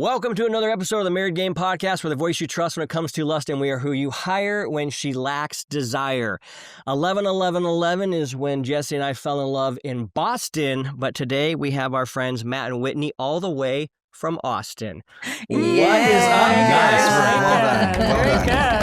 Welcome to another episode of the Married Game Podcast, where the voice you trust when it comes to lust, and we are who you hire when she lacks desire. 11-11-11 is when Jesse and I fell in love in Boston, but today we have our friends Matt and Whitney all the way from Austin. Yeah. What is up, guys?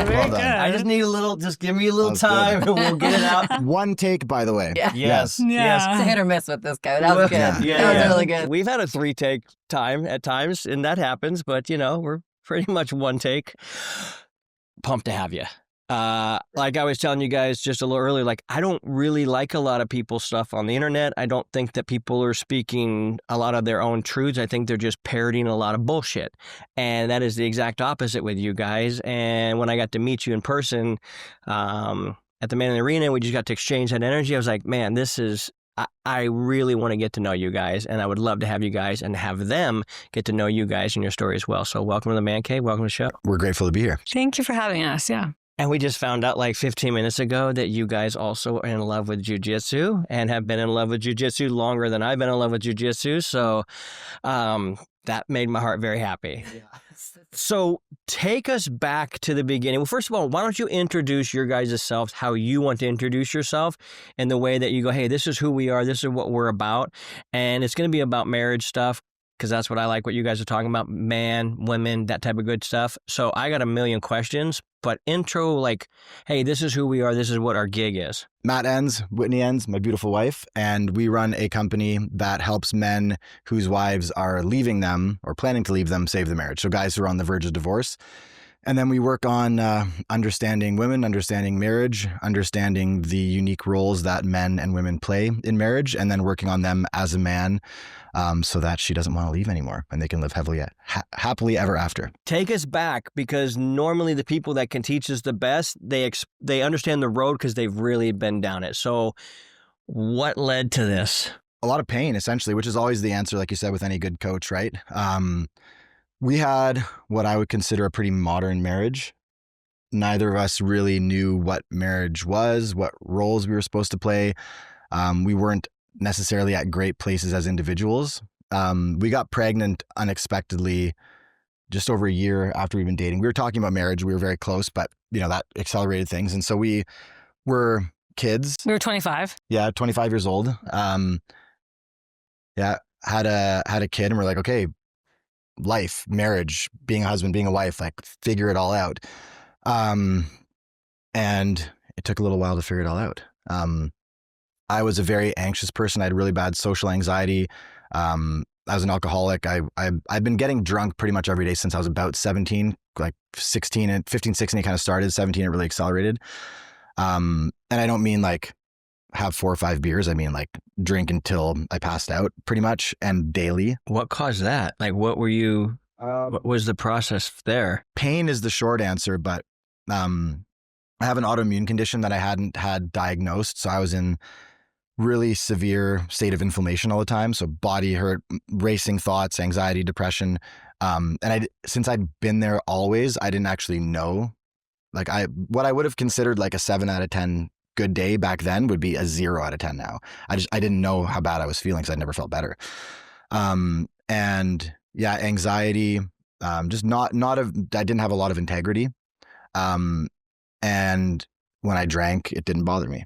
Very good. I just need just give me a little time and we'll get it out. One take, by the way. Yeah. Yes. It's a hit or miss with this guy. That was good. That was really good. We've had a 3-take time at times, and that happens, but we're pretty much one take. Pumped to have you. Like I was telling you guys just a little earlier, I don't really like a lot of people's stuff on the internet. I don't think that people are speaking a lot of their own truths. I think they're just parroting a lot of bullshit. And that is the exact opposite with you guys. And when I got to meet you in person at the Man in the Arena, we just got to exchange that energy. I was like, man, I really want to get to know you guys, and I would love to have you guys and have them get to know you guys and your story as well. So welcome to the Man Cave. Welcome to the show. We're grateful to be here. Thank you for having us. Yeah. And we just found out 15 minutes ago that you guys also are in love with jiu-jitsu and have been in love with jiu-jitsu longer than I've been in love with jiu-jitsu. So that made my heart very happy. So take us back to the beginning. Well, first of all, why don't you introduce your guys' selves, how you want to introduce yourself, and the way that you go, hey, this is who we are, this is what we're about. And it's going to be about marriage stuff, because that's what I like, what you guys are talking about, man, women, that type of good stuff. So I got a million questions, but intro, hey, this is who we are, this is what our gig is. Matt Enns, Whitney Enns, my beautiful wife, and we run a company that helps men whose wives are leaving them or planning to leave them save the marriage. So guys who are on the verge of divorce. And then we work on understanding women, understanding marriage, understanding the unique roles that men and women play in marriage, and then working on them as a man so that she doesn't want to leave anymore and they can live happily ever after. Take us back, because normally the people that can teach us the best, they understand the road because they've really been down it. So what led to this? A lot of pain, essentially, which is always the answer, like you said, with any good coach, right? We had what I would consider a pretty modern marriage. Neither of us really knew what marriage was, what roles we were supposed to play. We weren't necessarily at great places as individuals. We got pregnant unexpectedly just over a year after we'd been dating. We were talking about marriage. We were very close, but that accelerated things. And so we were kids. We were 25. Yeah, 25 years old. Had a kid, and we're like, okay, life, marriage, being a husband, being a wife, figure it all out. And it took a little while to figure it all out. I was a very anxious person. I had really bad social anxiety. I was an alcoholic. I've been getting drunk pretty much every day since I was about 17, 16 and 15, 16, it kind of started. 17, it really accelerated. And I don't mean have 4 or 5 beers. I mean drink until I passed out pretty much, and daily. What caused that? What were you, what was the process there? Pain is the short answer, but I have an autoimmune condition that I hadn't had diagnosed. So I was in really severe state of inflammation all the time. So body hurt, racing thoughts, anxiety, depression. And since I'd been there always, I didn't actually know. What I would have considered a 7 out of 10 good day back then would be a 0 out of 10 now. I didn't know how bad I was feeling because I'd never felt better. And yeah, anxiety, I didn't have a lot of integrity. And when I drank, it didn't bother me.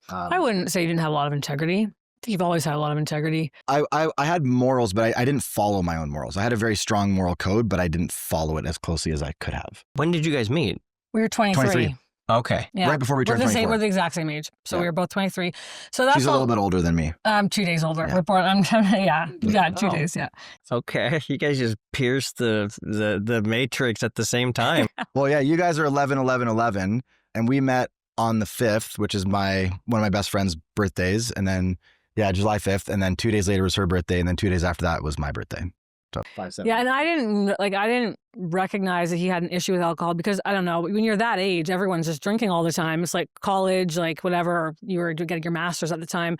I wouldn't say you didn't have a lot of integrity. I think you've always had a lot of integrity. I had morals, but I didn't follow my own morals. I had a very strong moral code, but I didn't follow it as closely as I could have. When did you guys meet? We were 23. Okay. Yeah. Right before we turned 24. We're the exact same age. So we were both 23. So that's She's a little bit older than me. 2 days older. Yeah. We're born, 2 days, yeah. Okay. You guys just pierced the matrix at the same time. Well, yeah, you guys are 11-11-11, and we met on the 5th, which is one of my best friend's birthdays. And then, July 5th. And then 2 days later was her birthday. And then 2 days after that was my birthday. So 5-7. Yeah. And I didn't recognize that he had an issue with alcohol because I don't know, when you're that age, everyone's just drinking all the time. It's college, whatever, you were getting your master's at the time.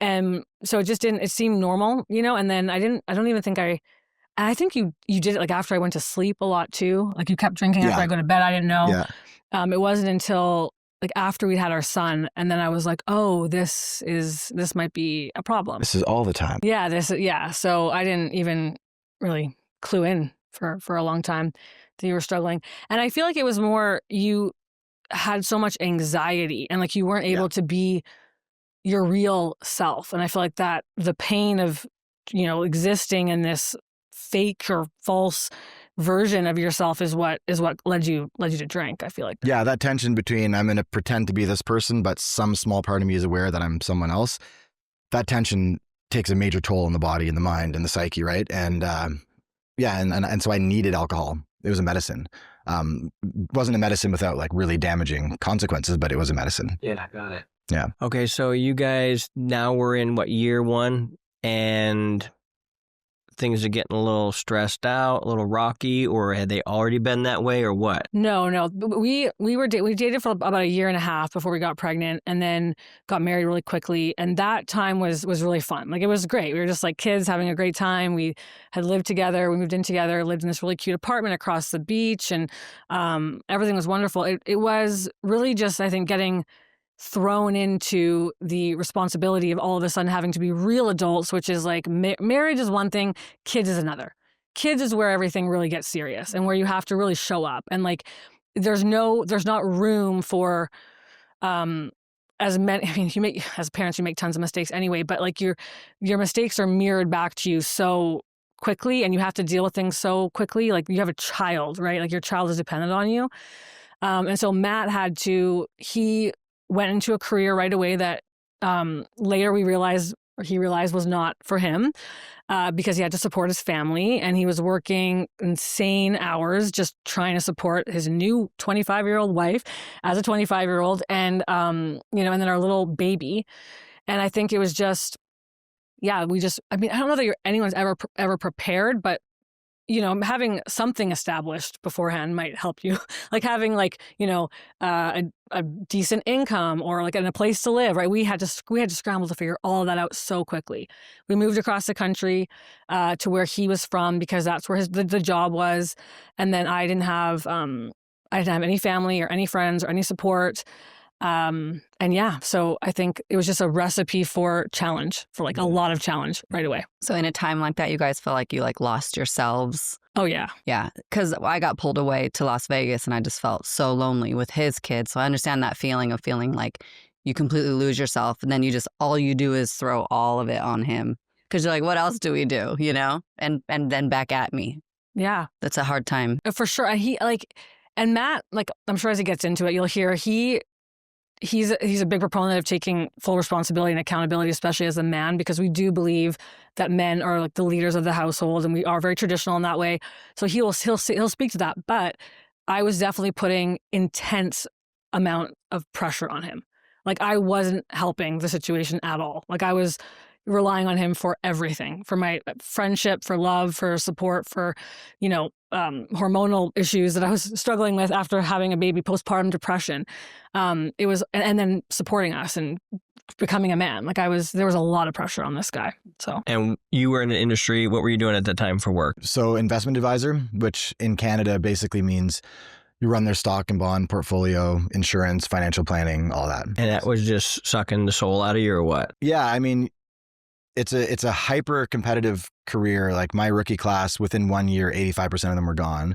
And so it seemed normal, and then I think you did it after I went to sleep a lot too. You kept drinking after I go to bed. I didn't know. Yeah. It wasn't until after we had our son, and then I was like, oh, this might be a problem. This is all the time. Yeah. So I didn't even really clue in for a long time that you were struggling. And I feel like it was more you had so much anxiety and like you weren't able to be your real self. And I feel like that the pain of, existing in this fake or false version of yourself is what led you to drink, I feel like. Yeah, that tension between I'm going to pretend to be this person, but some small part of me is aware that I'm someone else. That tension takes a major toll on the body and the mind and the psyche, right? And and so I needed alcohol. It was a medicine. It wasn't a medicine without like really damaging consequences, but it was a medicine. Yeah, I got it. Yeah. Okay, so you guys now we're in year 1, and things are getting a little stressed out, a little rocky, or had they already been that way, or what? No. We dated for about a year and a half before we got pregnant, and then got married really quickly. And that time was really fun. Like, it was great. We were just like kids having a great time. We had lived together. We moved in together. Lived in this really cute apartment across the beach, and everything was wonderful. It was really just, I think, getting thrown into the responsibility of all of a sudden having to be real adults, which is like marriage is one thing, kids is another. Kids is where everything really gets serious and where you have to really show up. And like, there's not room for, as parents, you make tons of mistakes anyway, but like your mistakes are mirrored back to you so quickly and you have to deal with things so quickly. Like, you have a child, right? Like, your child is dependent on you. And so Matt he went into a career right away that later he realized was not for him because he had to support his family, and he was working insane hours just trying to support his new 25-year-old wife as a 25-year-old and and then our little baby. And I think it was just, I don't know that anyone's ever prepared, but having something established beforehand might help you. Like having a decent income or like in a place to live, right? We had to scramble to figure all of that out so quickly. We moved across the country to where he was from because that's where the job was. And then I didn't have any family or any friends or any support. So I think it was just a recipe for challenge, for like a lot of challenge right away. So in a time like that, you guys felt like you like lost yourselves. Oh yeah. Yeah. Cause I got pulled away to Las Vegas and I just felt so lonely with his kids. So I understand that feeling of feeling like you completely lose yourself. And then all you do is throw all of it on him. Cause you're like, what else do we do? And then back at me. Yeah. That's a hard time. For sure. And Matt, like, I'm sure as he gets into it, you'll hear he's a big proponent of taking full responsibility and accountability, especially as a man, because we do believe that men are like the leaders of the household, and we are very traditional in that way. So he'll speak to that. But I was definitely putting intense amount of pressure on him. Like, I wasn't helping the situation at all. Like, I was relying on him for everything, for my friendship, for love, for support, for, hormonal issues that I was struggling with after having a baby, postpartum depression. It was, and then supporting us and becoming a man. Like, there was a lot of pressure on this guy. So. And you were in an industry, what were you doing at that time for work? So investment advisor, which in Canada basically means you run their stock and bond portfolio, insurance, financial planning, all that. And that was just sucking the soul out of you, or what? Yeah, I mean, it's a hyper competitive career. Like, my rookie class, within 1 year, 85% of them were gone.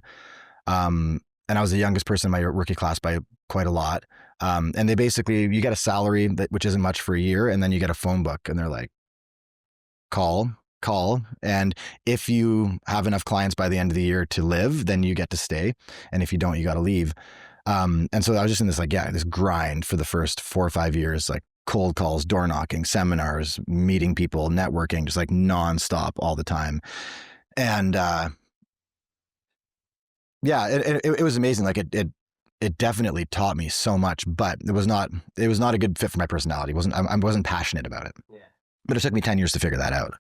And I was the youngest person in my rookie class by quite a lot. And they basically, you get a salary which isn't much for a year, and then you get a phone book, and they're like, call. And if you have enough clients by the end of the year to live, then you get to stay. And if you don't, you got to leave. And so I was just in this grind for the first 4 or 5 years, like cold calls, door knocking, seminars, meeting people, networking, just like nonstop all the time. And it was amazing. Like, it definitely taught me so much, but it was not a good fit for my personality. I wasn't passionate about it. Yeah. But it took me 10 years to figure that out.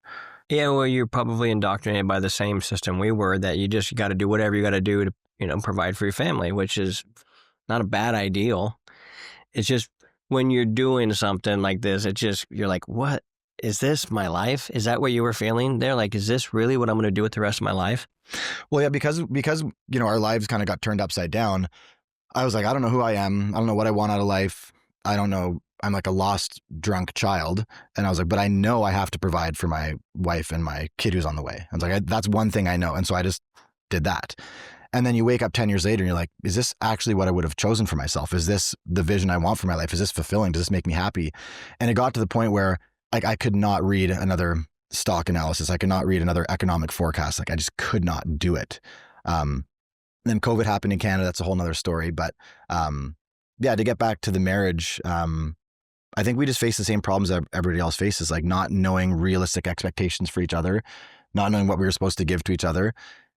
Yeah, well, you're probably indoctrinated by the same system we were, that you just got to do whatever you got to do to, provide for your family, which is not a bad ideal. It's just when you're doing something like this, you're like, what is this, my life? Is that what you were feeling there? Like, is this really what I'm going to do with the rest of my life? Well, yeah, because our lives kind of got turned upside down. I was like, I don't know who I am. I don't know what I want out of life. I don't know. I'm like a lost, drunk child. And I was like, but I know I have to provide for my wife and my kid who's on the way. I was like, that's one thing I know. And so I just did that. And then you wake up 10 years later and you're like, is this actually what I would have chosen for myself? Is this the vision I want for my life? Is this fulfilling? Does this make me happy? And it got to the point where like I could not read another stock analysis. I could not read another economic forecast. Like I just could not do it. Then COVID happened in Canada. That's a whole nother story. But yeah, to get back to the marriage, I think we just face the same problems that everybody else faces, like not knowing realistic expectations for each other, not knowing what we were supposed to give to each other.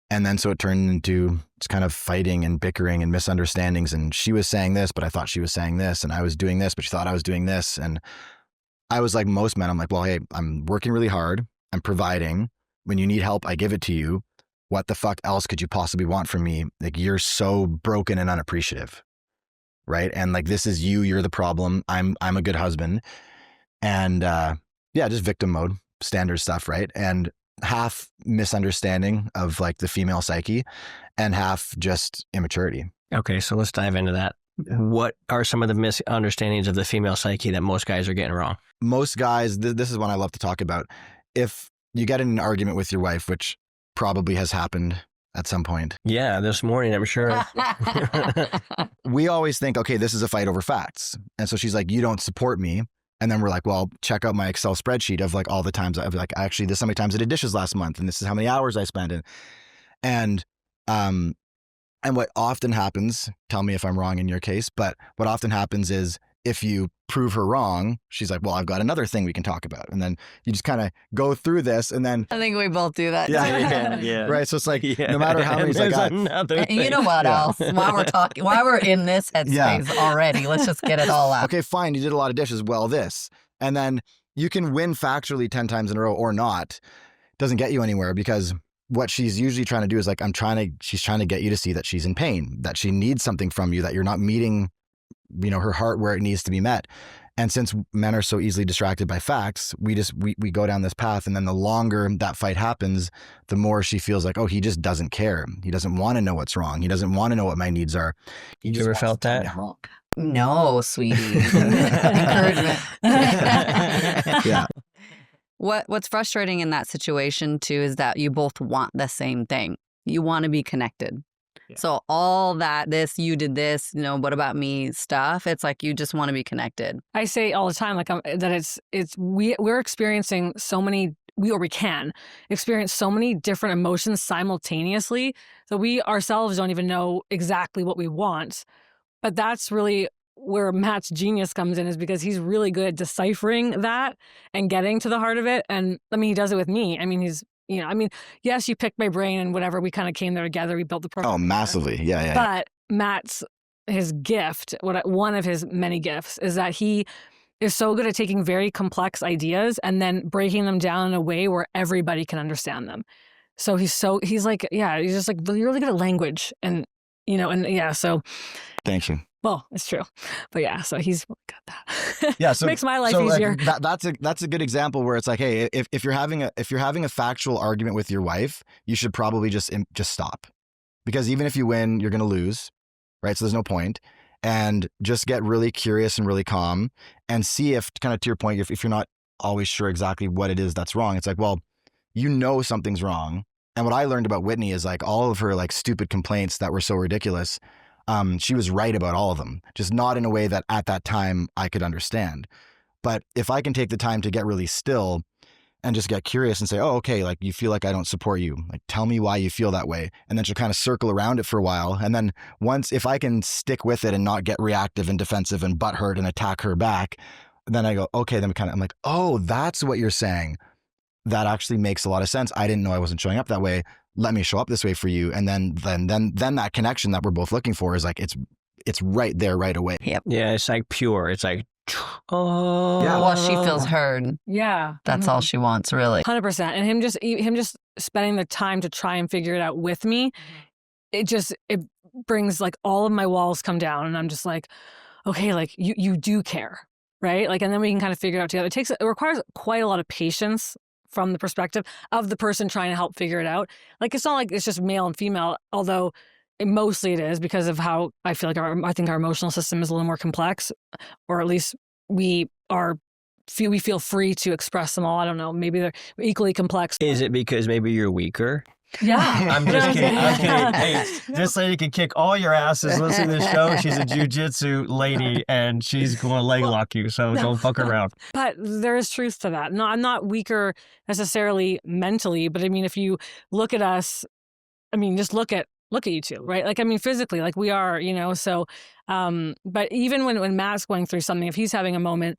And then so it turned into just kind of fighting and bickering and misunderstandings. And she was saying this, but I thought she was saying this. And I was doing this, but she thought I was doing this. And I was like most men, I'm like, well, hey, I'm working really hard. I'm providing. When you need help, I give it to you. What the fuck else could you possibly want from me? Like, you're so broken and unappreciative. Right. And like, this is you, you're the problem. I'm a good husband. And yeah, just victim mode, standard stuff. Right. And half misunderstanding of like the female psyche and half just immaturity. Okay, so let's dive into that. What are some of the misunderstandings of the female psyche that most guys are getting wrong? Most guys, this is one I love to talk about. If you get in an argument with your wife, which probably has happened at some point. Yeah, this morning, I'm sure. We always think, okay, this is a fight over facts. And so she's like, you don't support me. And then we're like, well, check out my Excel spreadsheet of like all the times I've like, actually, this is how many times I did dishes last month. And this is how many hours I spent in. And what often happens, tell me if I'm wrong in your case, but what often happens is if you prove her wrong, she's like, well, I've got another thing we can talk about. And then you just kind of go through this and then. I think we both do that. Yeah. Right. So it's like, no matter how many, like, and you know what else? While we're in this headspace already, let's just get it all out. Okay, fine. You did a lot of dishes. Well, this. And then you can win factually 10 times in a row or not. Doesn't get you anywhere because what she's usually trying to do is like, she's trying to get you to see that she's in pain, that she needs something from you, that you're not meeting, her heart where it needs to be met. And since men are so easily distracted by facts, we go down this path. And then the longer that fight happens, the more she feels like, oh, he just doesn't care. He doesn't want to know what's wrong. He doesn't want to know what my needs are. You ever felt that? No, sweetie. Encouragement. Yeah. What's frustrating in that situation too is that you both want the same thing. You want to be connected. Yeah. So all that, you did this, what about me stuff, it's like you just want to be connected. I say all the time, like that we're experiencing so many, we can experience so many different emotions simultaneously. So we ourselves don't even know exactly what we want. But that's really where Matt's genius comes in, is because he's really good at deciphering that and getting to the heart of it. And I mean, he does it with me. I mean, yes, you picked my brain and whatever. We kind of came there together. We built the program. Oh, massively. Yeah. But Matt's, his gift, one of his many gifts, is that he is so good at taking very complex ideas and then breaking them down in a way where everybody can understand them. So he's just like you're really good at language so. Thank you. Well, it's true, but yeah, so he's got that. Yeah, so makes my life easier. That's a good example where it's like, hey, if you're having a factual argument with your wife, you should probably just stop, because even if you win, you're going to lose, right? So there's no point, and just get really curious and really calm, and see if, kind of to your point, if you're not always sure exactly what it is that's wrong, it's like, well, something's wrong. And what I learned about Whitney is like all of her like stupid complaints that were so ridiculous. She was right about all of them, just not in a way that at that time I could understand. But if I can take the time to get really still and just get curious and say, oh, okay, like you feel like I don't support you, like tell me why you feel that way. And then she'll kind of circle around it for a while. And then if I can stick with it and not get reactive and defensive and butthurt and attack her back, then I go, okay, I'm like, oh, that's what you're saying. That actually makes a lot of sense. I didn't know I wasn't showing up that way. Let me show up this way for you. And then that connection that we're both looking for is like, it's right there right away. Yep. Yeah. It's like pure. It's like, oh. Yeah. Well, she feels heard. Yeah. That's all she wants, really. 100%. And him just spending the time to try and figure it out with me, it brings like all of my walls come down, and I'm just like, okay, like you do care. Right. Like, and then we can kind of figure it out together. It requires quite a lot of patience from the perspective of the person trying to help figure it out. Like, it's not like it's just male and female, although mostly it is, because of how I feel like I think our emotional system is a little more complex, or at least we feel free to express them all. I don't know. Maybe they're equally complex. Is it because maybe you're weaker? Yeah. I'm just kidding. I'm kidding. Hey, this lady can kick all your asses. Listen to this show. She's a jujitsu lady, and she's going to leg lock you. So don't fuck around. But there is truth to that. No, I'm not weaker necessarily mentally, but I mean, if you look at us, I mean, just look at you two, right? Like, I mean, physically, like we are, so, but even when Matt's going through something, if he's having a moment,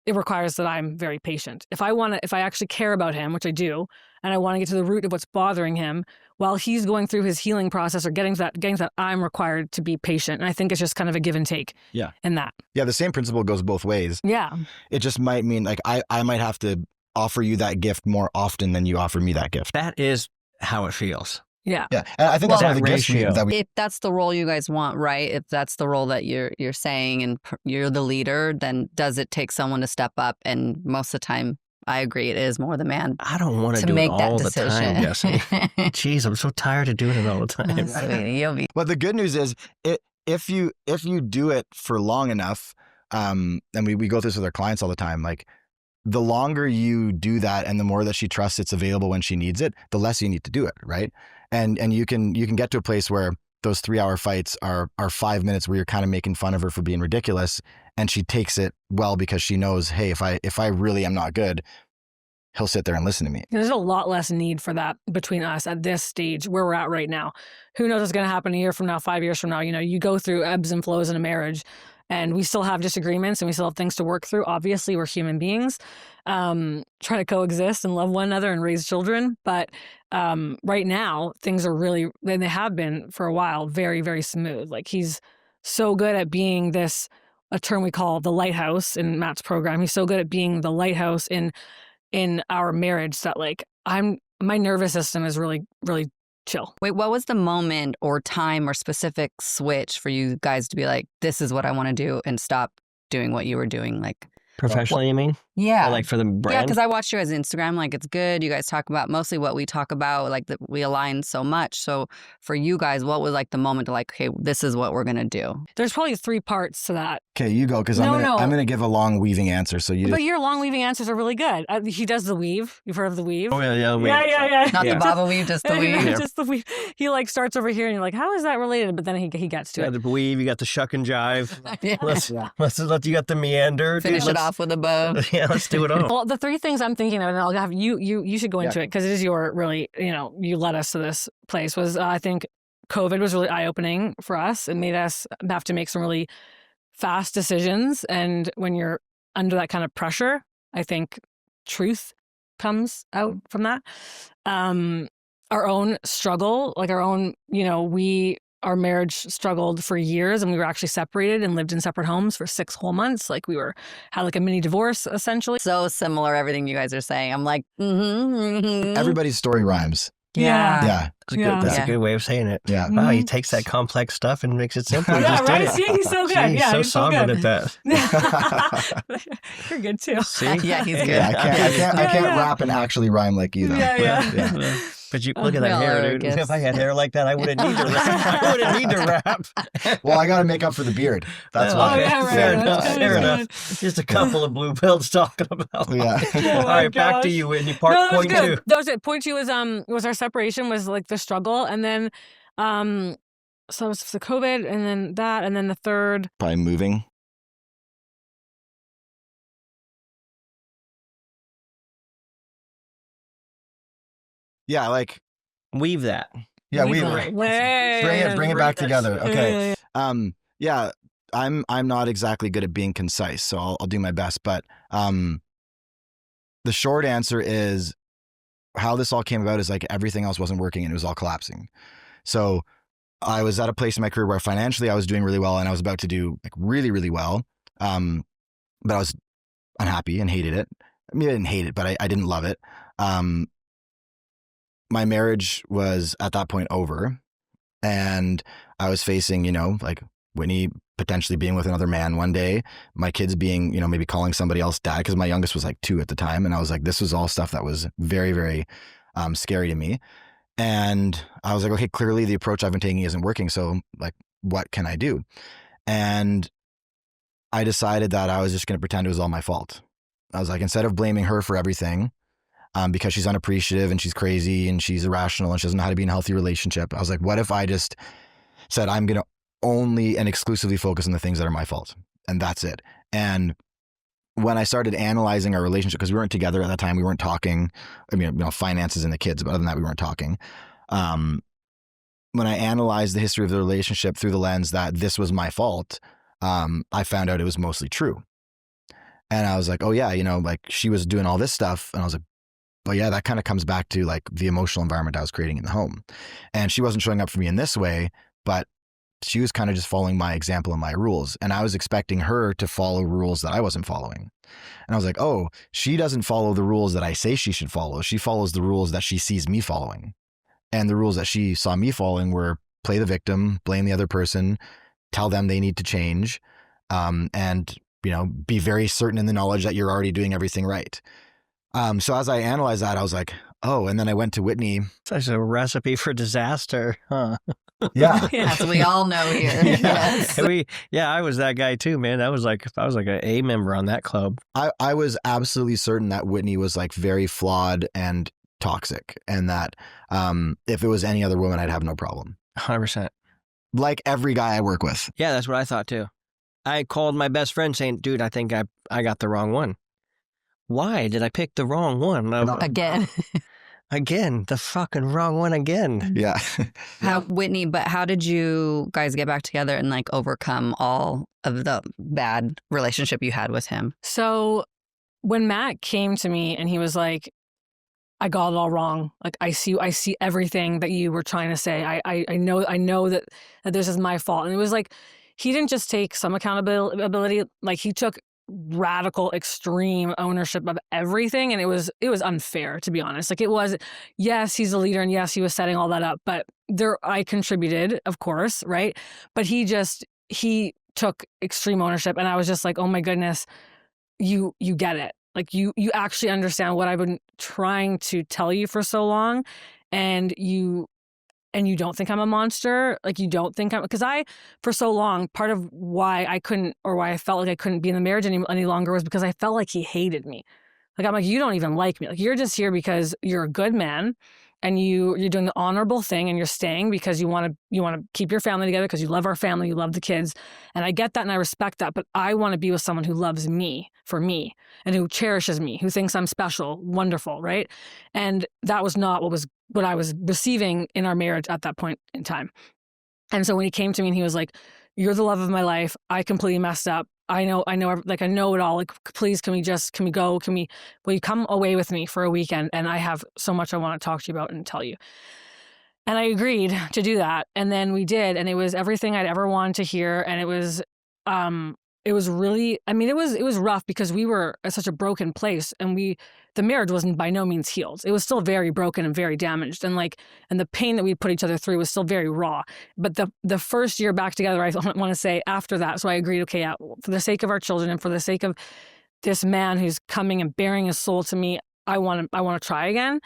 it requires that I'm very patient. If I actually care about him, which I do, and I want to get to the root of what's bothering him while he's going through his healing process or getting to that, I'm required to be patient. And I think it's just kind of a give and take in that. Yeah, the same principle goes both ways. Yeah. It just might mean like I might have to offer you that gift more often than you offer me that gift. That is how it feels. Yeah. Yeah. And I think that's one of the gifts ratio. that we If that's the role you guys want, right? If that's the role that you're saying and you're the leader, then does it take someone to step up? And most of the time, I agree, it is more the man. I don't want to To do it make that all the time, decision. Jesse. Jeez, I'm so tired of doing it all the time. Oh, sweetie, you'll be. But the good news is, if you do it for long enough, and we go through this with our clients all the time, like the longer you do that, and the more that she trusts it's available when she needs it, the less you need to do it, right? And you can get to a place where those 3-hour fights are 5 minutes where you're kind of making fun of her for being ridiculous, and she takes it well because she knows, hey, if I really am not good, he'll sit there and listen to me. There's a lot less need for that between us at this stage where we're at right now. Who knows what's going to happen a year from now, 5 years from now? You go through ebbs and flows in a marriage, and we still have disagreements and we still have things to work through. Obviously, we're human beings trying to coexist and love one another and raise children. But right now, things are really, and they have been for a while, very, very smooth. Like he's so good at being a term we call the lighthouse in Matt's program. He's so good at being the lighthouse in our marriage that like my nervous system is really, really chill. Wait, what was the moment or time or specific switch for you guys to be like, this is what I want to do and stop doing what you were doing? Like, Professionally, you mean? yeah. Or like for the brand? Yeah, because I watched you guys' Instagram. Like, it's good. You guys talk about mostly what we talk about. Like, we align so much. So, for you guys, what was like the moment to like, okay, this is what we're gonna do? There's probably 3 parts to that. Okay, you go, because I'm gonna give a long weaving answer. So you. But your long weaving answers are really good. He does the weave. You've heard of the weave? Oh, yeah. Yeah. Not the baba weave, just the weave. Just the weave. He like starts over here, and you're like, how is that related? But then he gets to You it. got the weave, you got the shuck and jive. Yeah. Let's let you got the meander. Finish it off with a bow. Yeah, let's do it all. Well, the 3 things I'm thinking of, and I'll have you should go into it because it is your really, you led us to this place, was I think COVID was really eye-opening for us. It made us have to make some really fast decisions. And when you're under that kind of pressure, I think truth comes out from that. Our own struggle, like our own, our marriage struggled for years, and we were actually separated and lived in separate homes for 6 whole months. Like had like a mini divorce essentially. So similar, everything you guys are saying. I'm like, Everybody's story rhymes. Yeah. Yeah. That's a good way of saying it. Yeah. Wow, he takes that complex stuff and makes it simple. He Yeah, just did right? it. See, he's so good. Gee, he's Yeah, so he's so sovereign good. at that. You're good too. See? Yeah, he's good. Yeah, I can't Yeah. rap and actually rhyme like you though. Yeah. But you look at We that all hair, are dude. gifts. If I had hair like that, I wouldn't need to rap. I wouldn't need to rap. Well, I got to make up for the beard. That's Oh, why. yeah, right. Fair That's enough. good, Fair that's enough. Just a couple of blue pills talking about. Yeah. All right, back to you, Whitney. Point that was two. good. That was it. Point 2 was our separation, was like the struggle, and then so it was the COVID, and then that, and then the third. Probably moving. Yeah, like Weave that. yeah, Weave we it. bring it back together. Okay. Yeah. Yeah, I'm not exactly good at being concise, so I'll do my best. But the short answer is how this all came about is like everything else wasn't working and it was all collapsing. So I was at a place in my career where financially I was doing really well and I was about to do like really, really well. But I was unhappy and hated it. I mean, I didn't hate it, but I didn't love it. My marriage was at that point over, and I was facing, like Whitney potentially being with another man one day, my kids being, maybe calling somebody else dad, because my youngest was like 2 at the time. And I was like, this was all stuff that was very, very scary to me. And I was like, okay, clearly the approach I've been taking isn't working. So like, what can I do? And I decided that I was just going to pretend it was all my fault. I was like, instead of blaming her for everything, because she's unappreciative and she's crazy and she's irrational and she doesn't know how to be in a healthy relationship. I was like, what if I just said, I'm going to only and exclusively focus on the things that are my fault, and that's it. And when I started analyzing our relationship, because we weren't together at that time, we weren't talking, I mean, finances and the kids, but other than that, we weren't talking. When I analyzed the history of the relationship through the lens that this was my fault, I found out it was mostly true. And I was like, oh yeah, like she was doing all this stuff. And I was like, well, yeah, that kind of comes back to like the emotional environment I was creating in the home. And she wasn't showing up for me in this way, but she was kind of just following my example and my rules. And I was expecting her to follow rules that I wasn't following. And I was like, oh, she doesn't follow the rules that I say she should follow. She follows the rules that she sees me following. And the rules that she saw me following were play the victim, blame the other person, tell them they need to change, and be very certain in the knowledge that you're already doing everything right. So as I analyzed that, I was like, oh, and then I went to Whitney. Such a recipe for disaster, huh? Yeah. Yes, we all know here. Yes. I was that guy too, man. I was like an A member on that club. I was absolutely certain that Whitney was like very flawed and toxic, and that if it was any other woman, I'd have no problem. 100%. Like every guy I work with. Yeah, that's what I thought too. I called my best friend saying, dude, I think I got the wrong one. Why did I pick the wrong one? Again, the fucking wrong one again. Yeah. Whitney, but how did you guys get back together and like overcome all of the bad relationship you had with him? So when Matt came to me and he was like, I got it all wrong. Like I see everything that you were trying to say. I know that this is my fault. And it was like, he didn't just take some accountability, like he took radical, extreme ownership of everything. And it was unfair, to be honest. Like it was, yes, he's a leader and yes, he was setting all that up, but I contributed, of course, right? But he took extreme ownership. And I was just like, oh my goodness, you get it. Like you actually understand what I've been trying to tell you for so long, and you don't think I'm a monster. Like you don't think because for so long, part of why I couldn't, or why I felt like I couldn't be in the marriage any longer was because I felt like he hated me. Like I'm like, you don't even like me. Like you're just here because you're a good man and you're doing the honorable thing and you're staying because you want to keep your family together because you love our family, you love the kids. And I get that and I respect that, but I want to be with someone who loves me for me and who cherishes me, who thinks I'm special, wonderful, right? And that was not what I was receiving in our marriage at that point in time. And so when he came to me and he was like, you're the love of my life. I completely messed up. I know it all. Like, please, will you come away with me for a weekend? And I have so much I want to talk to you about and tell you. And I agreed to do that. And then we did. And it was everything I'd ever wanted to hear. And it was really, it was rough because we were at such a broken place and the marriage wasn't by no means healed. It was still very broken and very damaged. And the pain that we put each other through was still very raw. But the first year back together, I want to say after that, so I agreed, okay, yeah, for the sake of our children and for the sake of this man who's coming and bearing his soul to me, I want to try again.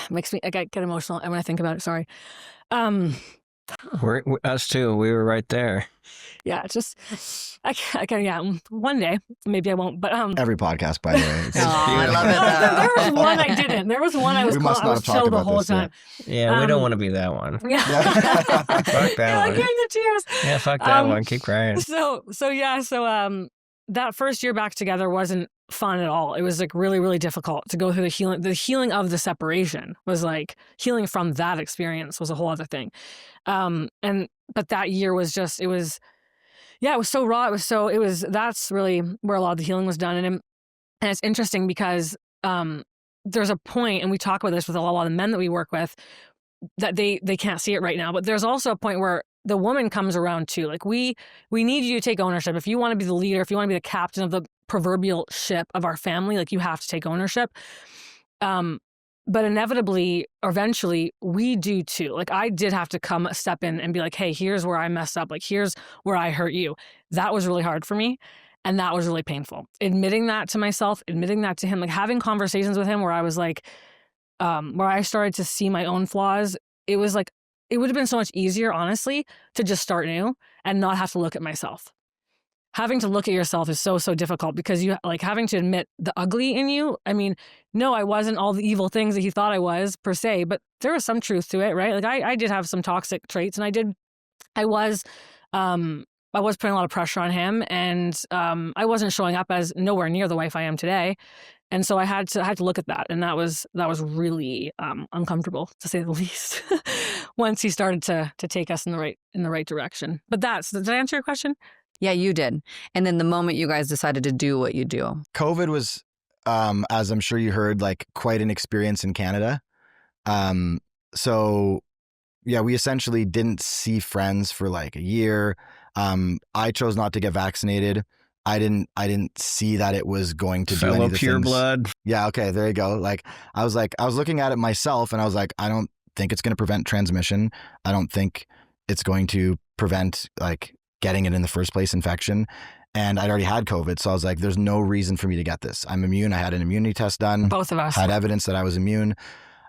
Makes me, I get emotional when I think about it. Sorry. Us too. We were right there. Yeah, just I can. One day, maybe I won't. But every podcast, by the way. I love it. There was one I didn't. There was one I was chill the whole time. Yeah, we don't want to be that one. Yeah, fuck that one. Like the tears. Yeah, fuck that one. Keep crying. So that first year back together wasn't fun at all. It was like really, really difficult to go through the healing. The healing of the separation was like healing from that experience was a whole other thing. But that year was just, it was so raw. That's really where a lot of the healing was done. And it's interesting because, there's a point, and we talk about this with a lot of the men that we work with, that they can't see it right now, but there's also a point where the woman comes around too. Like we need you to take ownership. If you want to be the leader, if you want to be the captain of the proverbial ship of our family, like you have to take ownership. But inevitably, eventually, we do too. Like I did have to step in and be like, hey, here's where I messed up. Like here's where I hurt you. That was really hard for me. And that was really painful. Admitting that to myself, admitting that to him, like having conversations with him where I was like, where I started to see my own flaws. It was like, it would have been so much easier, honestly, to just start new and not have to look at myself. having to look at yourself is so difficult because you like having to admit the ugly in you. I mean, no, I wasn't all the evil things that he thought I was per se, but there was some truth to it, right? Like I did have some toxic traits, and I was putting a lot of pressure on him, and I wasn't showing up as nowhere near the wife I am today. And so I had to look at that, and that was really uncomfortable, to say the least. Once he started to take us in the right direction. But did I answer your question? Yeah, you did. And then the moment you guys decided to do what you do. COVID was, as I'm sure you heard, like quite an experience in Canada. So yeah, we essentially didn't see friends for like a year. I chose not to get vaccinated. I didn't see that it was going to do any of the pure things. blood. Yeah. Okay. There you go. I was looking at it myself, and I was like, I don't think it's going to prevent transmission. I don't think it's going to prevent like getting it in the first place, infection. And I'd already had COVID. So I was like, there's no reason for me to get this. I'm immune. I had an immunity test done. Both of us. Had evidence that I was immune.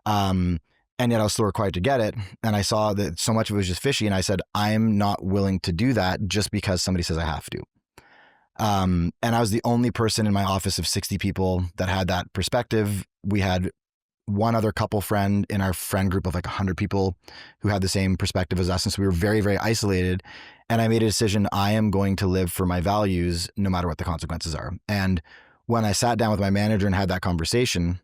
And yet I was still required to get it. And I saw that so much of it was just fishy. And I said, I'm not willing to do that just because somebody says I have to. And I was the only person in my office of 60 people that had that perspective. We had one other couple friend in our friend group of like 100 people who had the same perspective as us. And so we were very, very isolated. And I made a decision, I am going to live for my values no matter what the consequences are. And when I sat down with my manager and had that conversation,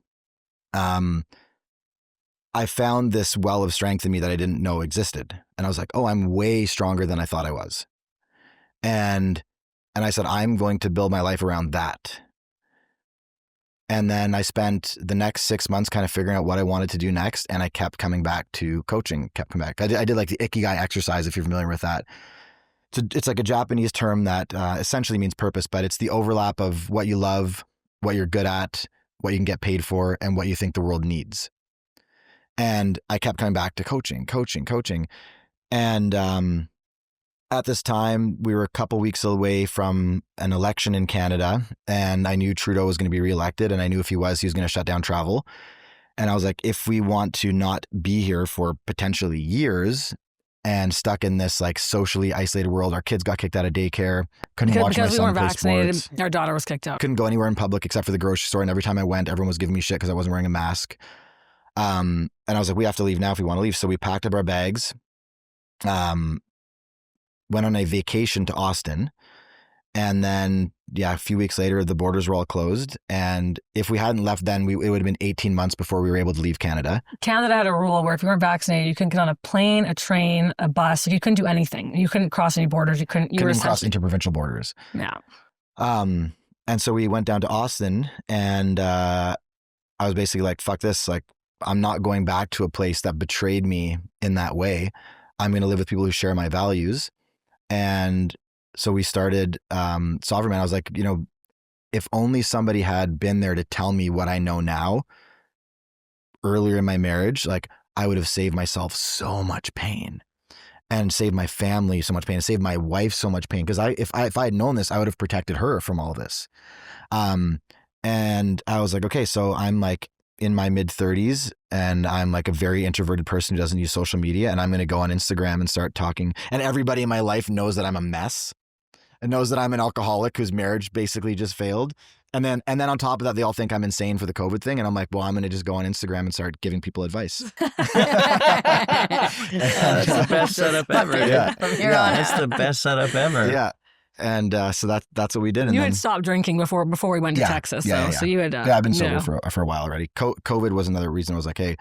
I found this well of strength in me that I didn't know existed. And I was like, oh, I'm way stronger than I thought I was. And I said, I'm going to build my life around that. And then I spent the next 6 months kind of figuring out what I wanted to do next. And I kept coming back to coaching, kept coming back. I did like the Ikigai exercise, if you're familiar with that. It's like a Japanese term that essentially means purpose, but it's the overlap of what you love, what you're good at, what you can get paid for, and what you think the world needs. And I kept coming back to coaching. And at this time, we were a couple weeks away from an election in Canada, and I knew Trudeau was going to be reelected, and I knew if he was going to shut down travel. And I was like, if we want to not be here for potentially years and stuck in this like socially isolated world, our kids got kicked out of daycare, couldn't watch my because we son weren't play vaccinated. sports. Our daughter was kicked out. Couldn't go anywhere in public except for the grocery store. And every time I went, everyone was giving me shit because I wasn't wearing a mask. And I was like, we have to leave now if we want to leave. So we packed up our bags, went on a vacation to Austin. And then, a few weeks later, the borders were all closed. And if we hadn't left then, it would have been 18 months before we were able to leave Canada. Canada had a rule where if you weren't vaccinated, you couldn't get on a plane, a train, a bus. You couldn't do anything. You couldn't cross any borders. You couldn't cross interprovincial borders. Yeah. And so we went down to Austin, and I was basically like, fuck this. Like, I'm not going back to a place that betrayed me in that way. I'm going to live with people who share my values. And so we started Sovereign Man. I was like, if only somebody had been there to tell me what I know now earlier in my marriage, like I would have saved myself so much pain and saved my family so much pain and saved my wife so much pain. Because if I had known this, I would have protected her from all of this. And I was like, okay, so I'm like in my mid 30s and I'm like a very introverted person who doesn't use social media, and I'm going to go on Instagram and start talking. And everybody in my life knows that I'm a mess and knows that I'm an alcoholic whose marriage basically just failed. And then on top of that, they all think I'm insane for the COVID thing. And I'm like, well, I'm going to just go on Instagram and start giving people advice. That's the best setup ever. Yeah. That's the best setup ever. Yeah. And so that's what we did. And you then, had stopped drinking before we went to Texas. So you had... I've been sober for a while already. COVID was another reason. I was like, hey,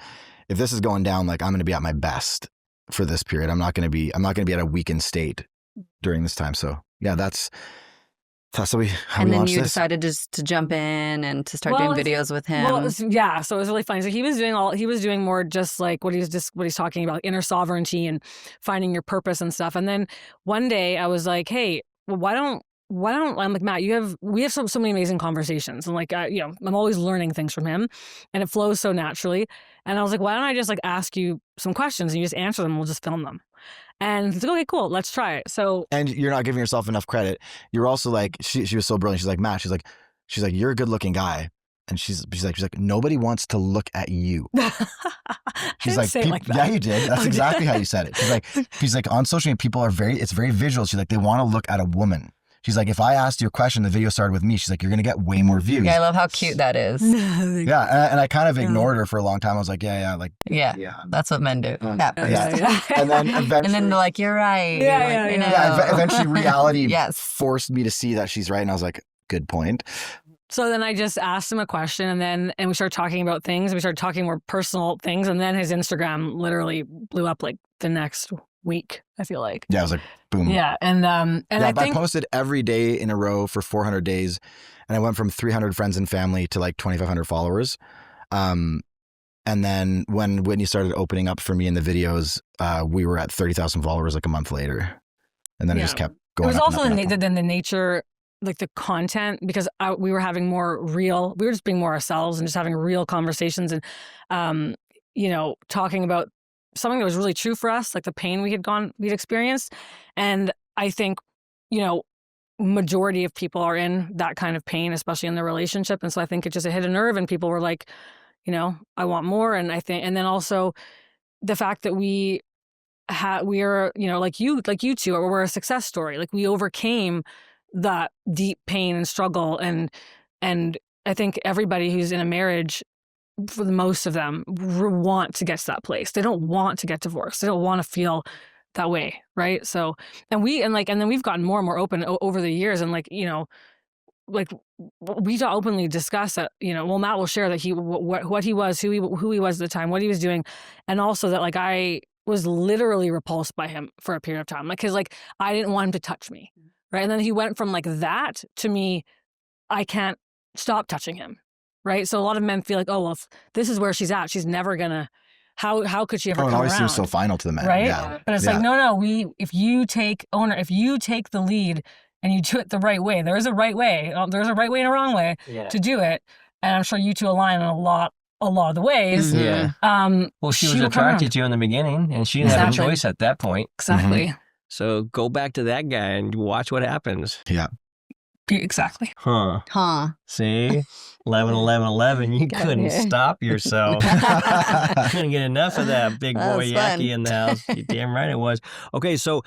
if this is going down, like I'm going to be at my best for this period. I'm not going to be at a weakened state during this time. So yeah, that's how we And then launched you this. decided just to jump in and to start doing videos with him. Well, so it was really funny. So he was doing more just like what he's talking about, inner sovereignty and finding your purpose and stuff. And then one day I was like, hey, well, why don't I'm like, Matt, we have so many amazing conversations, and like I'm always learning things from him, and it flows so naturally. And I was like, why don't I just like ask you some questions and you just answer them, we'll just film them. And he's like, okay, cool, let's try it. So, and you're not giving yourself enough credit. You're also like, she was so brilliant. She's like, Matt, she's like, you're a good looking guy. And she's like, nobody wants to look at you. She's like, say it like that. Yeah, you did. That's exactly how you said it. She's like, on social media, people are it's very visual. She's like, they want to look at a woman She's like, if I asked you a question, the video started with me. She's like, you're going to get way more views. Yeah, I love how cute that is. Yeah. And I kind of ignored her for a long time. I was like, yeah. Like, Yeah, that's what men do. yeah. Yeah. And then eventually. And then they're like, you're right. Yeah, You're like, yeah, I yeah. know. Eventually reality Yes. forced me to see that she's right. And I was like, good point. So then I just asked him a question, and we started talking about things. We started talking more personal things, and then his Instagram literally blew up like the next week, I feel like. Yeah, I was like, boom. Yeah, and I think I posted every day in a row for 400 days, and I went from 300 friends and family to like 2,500 followers. And then when Whitney started opening up for me in the videos, we were at 30,000 followers like a month later, and then it just kept it going. was up also and up and up. the nature, like the content, because we were having more real. We were just being more ourselves and just having real conversations, and talking about something that was really true for us, like the pain we'd experienced. And I think, majority of people are in that kind of pain, especially in their relationship. And so I think it hit a nerve, and people were like, I want more. And I think, and then also the fact that we are, like you two, we're a success story. Like we overcame that deep pain and struggle. And I think everybody who's in a marriage, for the most of them, want to get to that place. They don't want to get divorced. They don't want to feel that way, right? So, and then we've gotten more and more open over the years, and we openly discuss that. Matt will share that what he was, who he was at the time, what he was doing, and also that I was literally repulsed by him for a period of time, because I didn't want him to touch me, right? And then he went from that to me, I can't stop touching him. Right. So a lot of men feel like, oh, well, if this is where she's at, she's never going to, how could she ever come it always around? seems so final to the men. Right. Yeah. But it's like, no, if you take the lead and you do it the right way, there's a right way. There's a right way and a wrong way to do it. And I'm sure you two align in a lot of the ways. Yeah. Well, she was attracted to you in the beginning, and she didn't have a choice at that point. Exactly. Mm-hmm. So go back to that guy and watch what happens. Yeah. Exactly. Huh. See? 11, 11, 11. You Got couldn't it. stop yourself. Couldn't get enough of that big That boy was Yaki fun. in the house. You damn right it was. Okay, so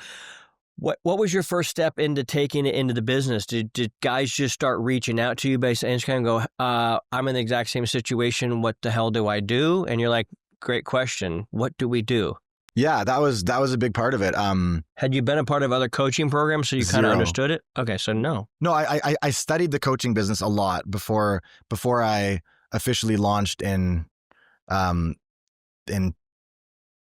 what was your first step into taking it into the business? Did guys just start reaching out to you basically and just kind of go, I'm in the exact same situation. What the hell do I do? And you're like, great question. What do we do? Yeah, that was a big part of it. Had you been a part of other coaching programs so you kind of Zero. understood it? Okay, so no. No, I studied the coaching business a lot before I officially launched in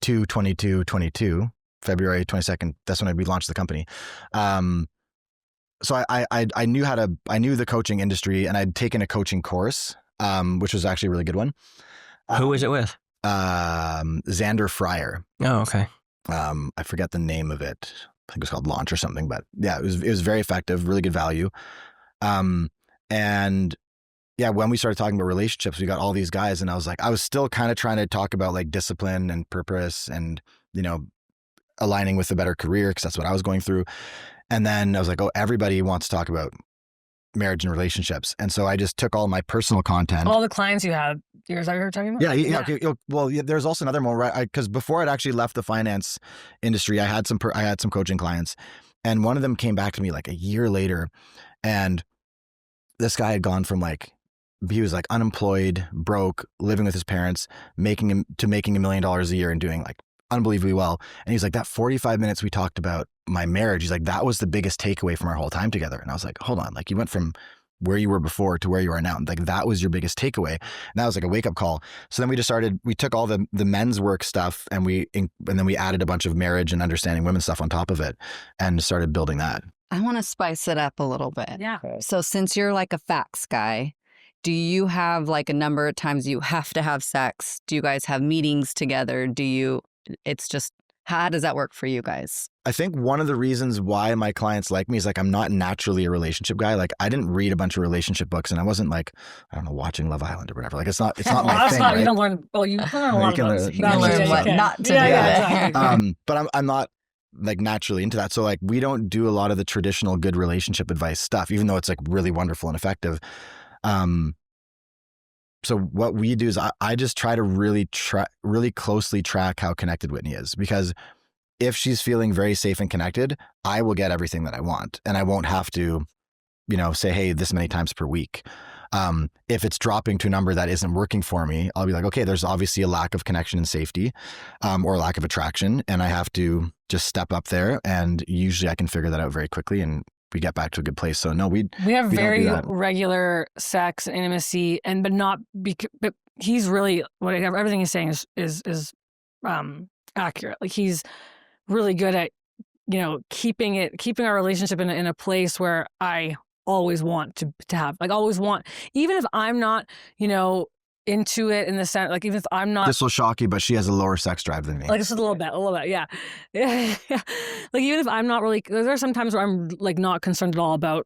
22, February 22nd. That's when we launched the company. So I knew the coaching industry, and I'd taken a coaching course, which was actually a really good one. Who was it with? Xander Fryer. Oh, okay. I forget the name of it. I think it was called Launch or something, but yeah, it was very effective, really good value. And yeah, when we started talking about relationships, we got all these guys, and I was still kind of trying to talk about like discipline and purpose and, aligning with a better career, because that's what I was going through. And then I was like, oh, everybody wants to talk about marriage and relationships. And so I just took all my personal content. All the clients you had, is that what you were talking about? Yeah. Okay, well, there's also another one, right? Because before I'd actually left the finance industry, I had some coaching clients, and one of them came back to me like a year later, and this guy had gone from he was like unemployed, broke, living with his parents, making $1 million a year and doing like unbelievably well. And he's like, that 45 minutes we talked about my marriage, he's like, that was the biggest takeaway from our whole time together. And I was like, hold on, like you went from where you were before to where you are now. And like, that was your biggest takeaway. And that was like a wake up call. So then we took all the men's work stuff, and then we added a bunch of marriage and understanding women stuff on top of it, and started building that. I want to spice it up a little bit. Yeah. So since you're like a facts guy, do you have like a number of times you have to have sex? Do you guys have meetings together? How does that work for you guys? I think one of the reasons why my clients like me is like, I'm not naturally a relationship guy. Like I didn't read a bunch of relationship books, and I wasn't like, I don't know, watching Love Island or whatever. Like it's not my thing. Right? You don't learn. Well, you learn a lot You of can books. learn what not to do. Exactly. But I'm not like naturally into that. So like we don't do a lot of the traditional good relationship advice stuff, even though it's like really wonderful and effective. So what we do is I just try to really closely track how connected Whitney is, because if she's feeling very safe and connected, I will get everything that I want, and I won't have to, say, hey, this many times per week. If it's dropping to a number that isn't working for me, I'll be like, okay, there's obviously a lack of connection and safety, or lack of attraction, and I have to just step up there. And usually I can figure that out very quickly, and we get back to a good place. So no, we have we very don't do that. regular sex and intimacy, but he's really everything he's saying is accurate. Like he's really good at keeping our relationship in a place where I always want to have, like always want, even if I'm not, into it in the sense, like even if I'm not. This will shock you, but she has a lower sex drive than me. Like just a little bit, yeah. Like even if I'm not really, there are some times where I'm like not concerned at all about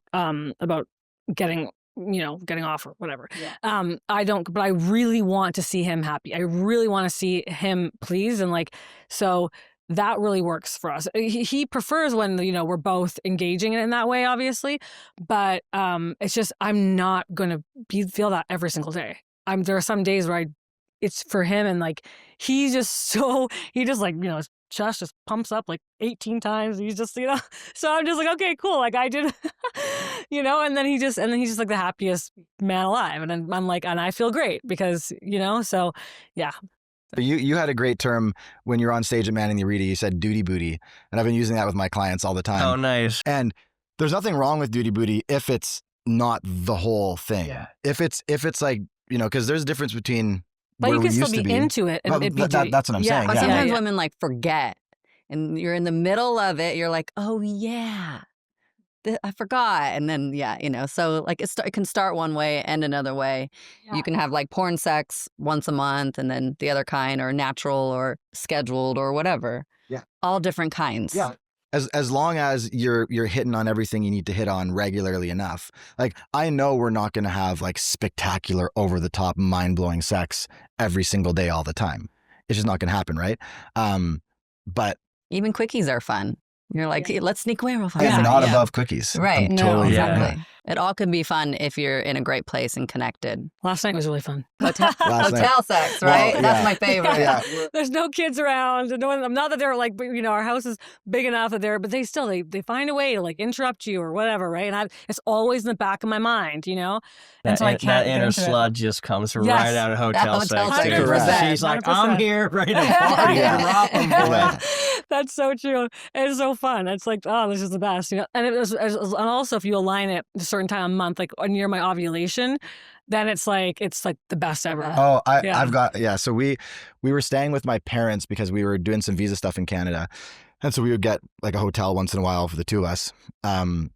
getting off or whatever. Yeah. I don't, but I really want to see him happy. I really want to see him pleased, and like so. That really works for us. He prefers when, we're both engaging in that way, obviously. But it's just, I'm not going to feel that every single day. There are some days where it's for him, and like, he just like, his chest just pumps up like 18 times. He's just, so I'm just like, okay, cool. Like I did, and then he's just like the happiest man alive. And then I'm like, and I feel great because, so yeah. But you had a great term when you were on stage at Manning the Arena. You said duty booty, and I've been using that with my clients all the time. Oh, nice. And there's nothing wrong with duty booty if it's not the whole thing. Yeah. If it's like, because there's a difference between but where you we can used still to be into it. And that's what I'm saying. But Yeah. sometimes women like forget, and you're in the middle of it. You're like, oh yeah, I forgot. And then, so like it can start one way, end another way. Yeah. You can have like porn sex once a month, and then the other kind, or natural or scheduled or whatever. Yeah. All different kinds. Yeah. As long as you're hitting on everything you need to hit on regularly enough. Like I know we're not going to have like spectacular, over the top, mind blowing sex every single day all the time. It's just not going to happen. Right. But even quickies are fun. You're like, hey, let's sneak away real fast. I'm not above cookies. Right. I'm totally exactly. Yeah. It all can be fun if you're in a great place and connected. Last night was really fun. Hotel sex, right? Well, that's my favorite. Yeah. There's no kids around. Not that they're like, our house is big enough that but they still, they find a way to like interrupt you or whatever, right? And it's always in the back of my mind, And so I can't. That inner sludge just comes right out of hotel sex. She's like, 100%. I'm here ready to party. Rock 'em, boy. That's so true. It's so fun. It's like, oh, this is the best, And and also if you align it a certain time a month, like near my ovulation, then it's like the best ever. Oh, I've got, So we were staying with my parents because we were doing some visa stuff in Canada. And so we would get like a hotel once in a while for the two of us. And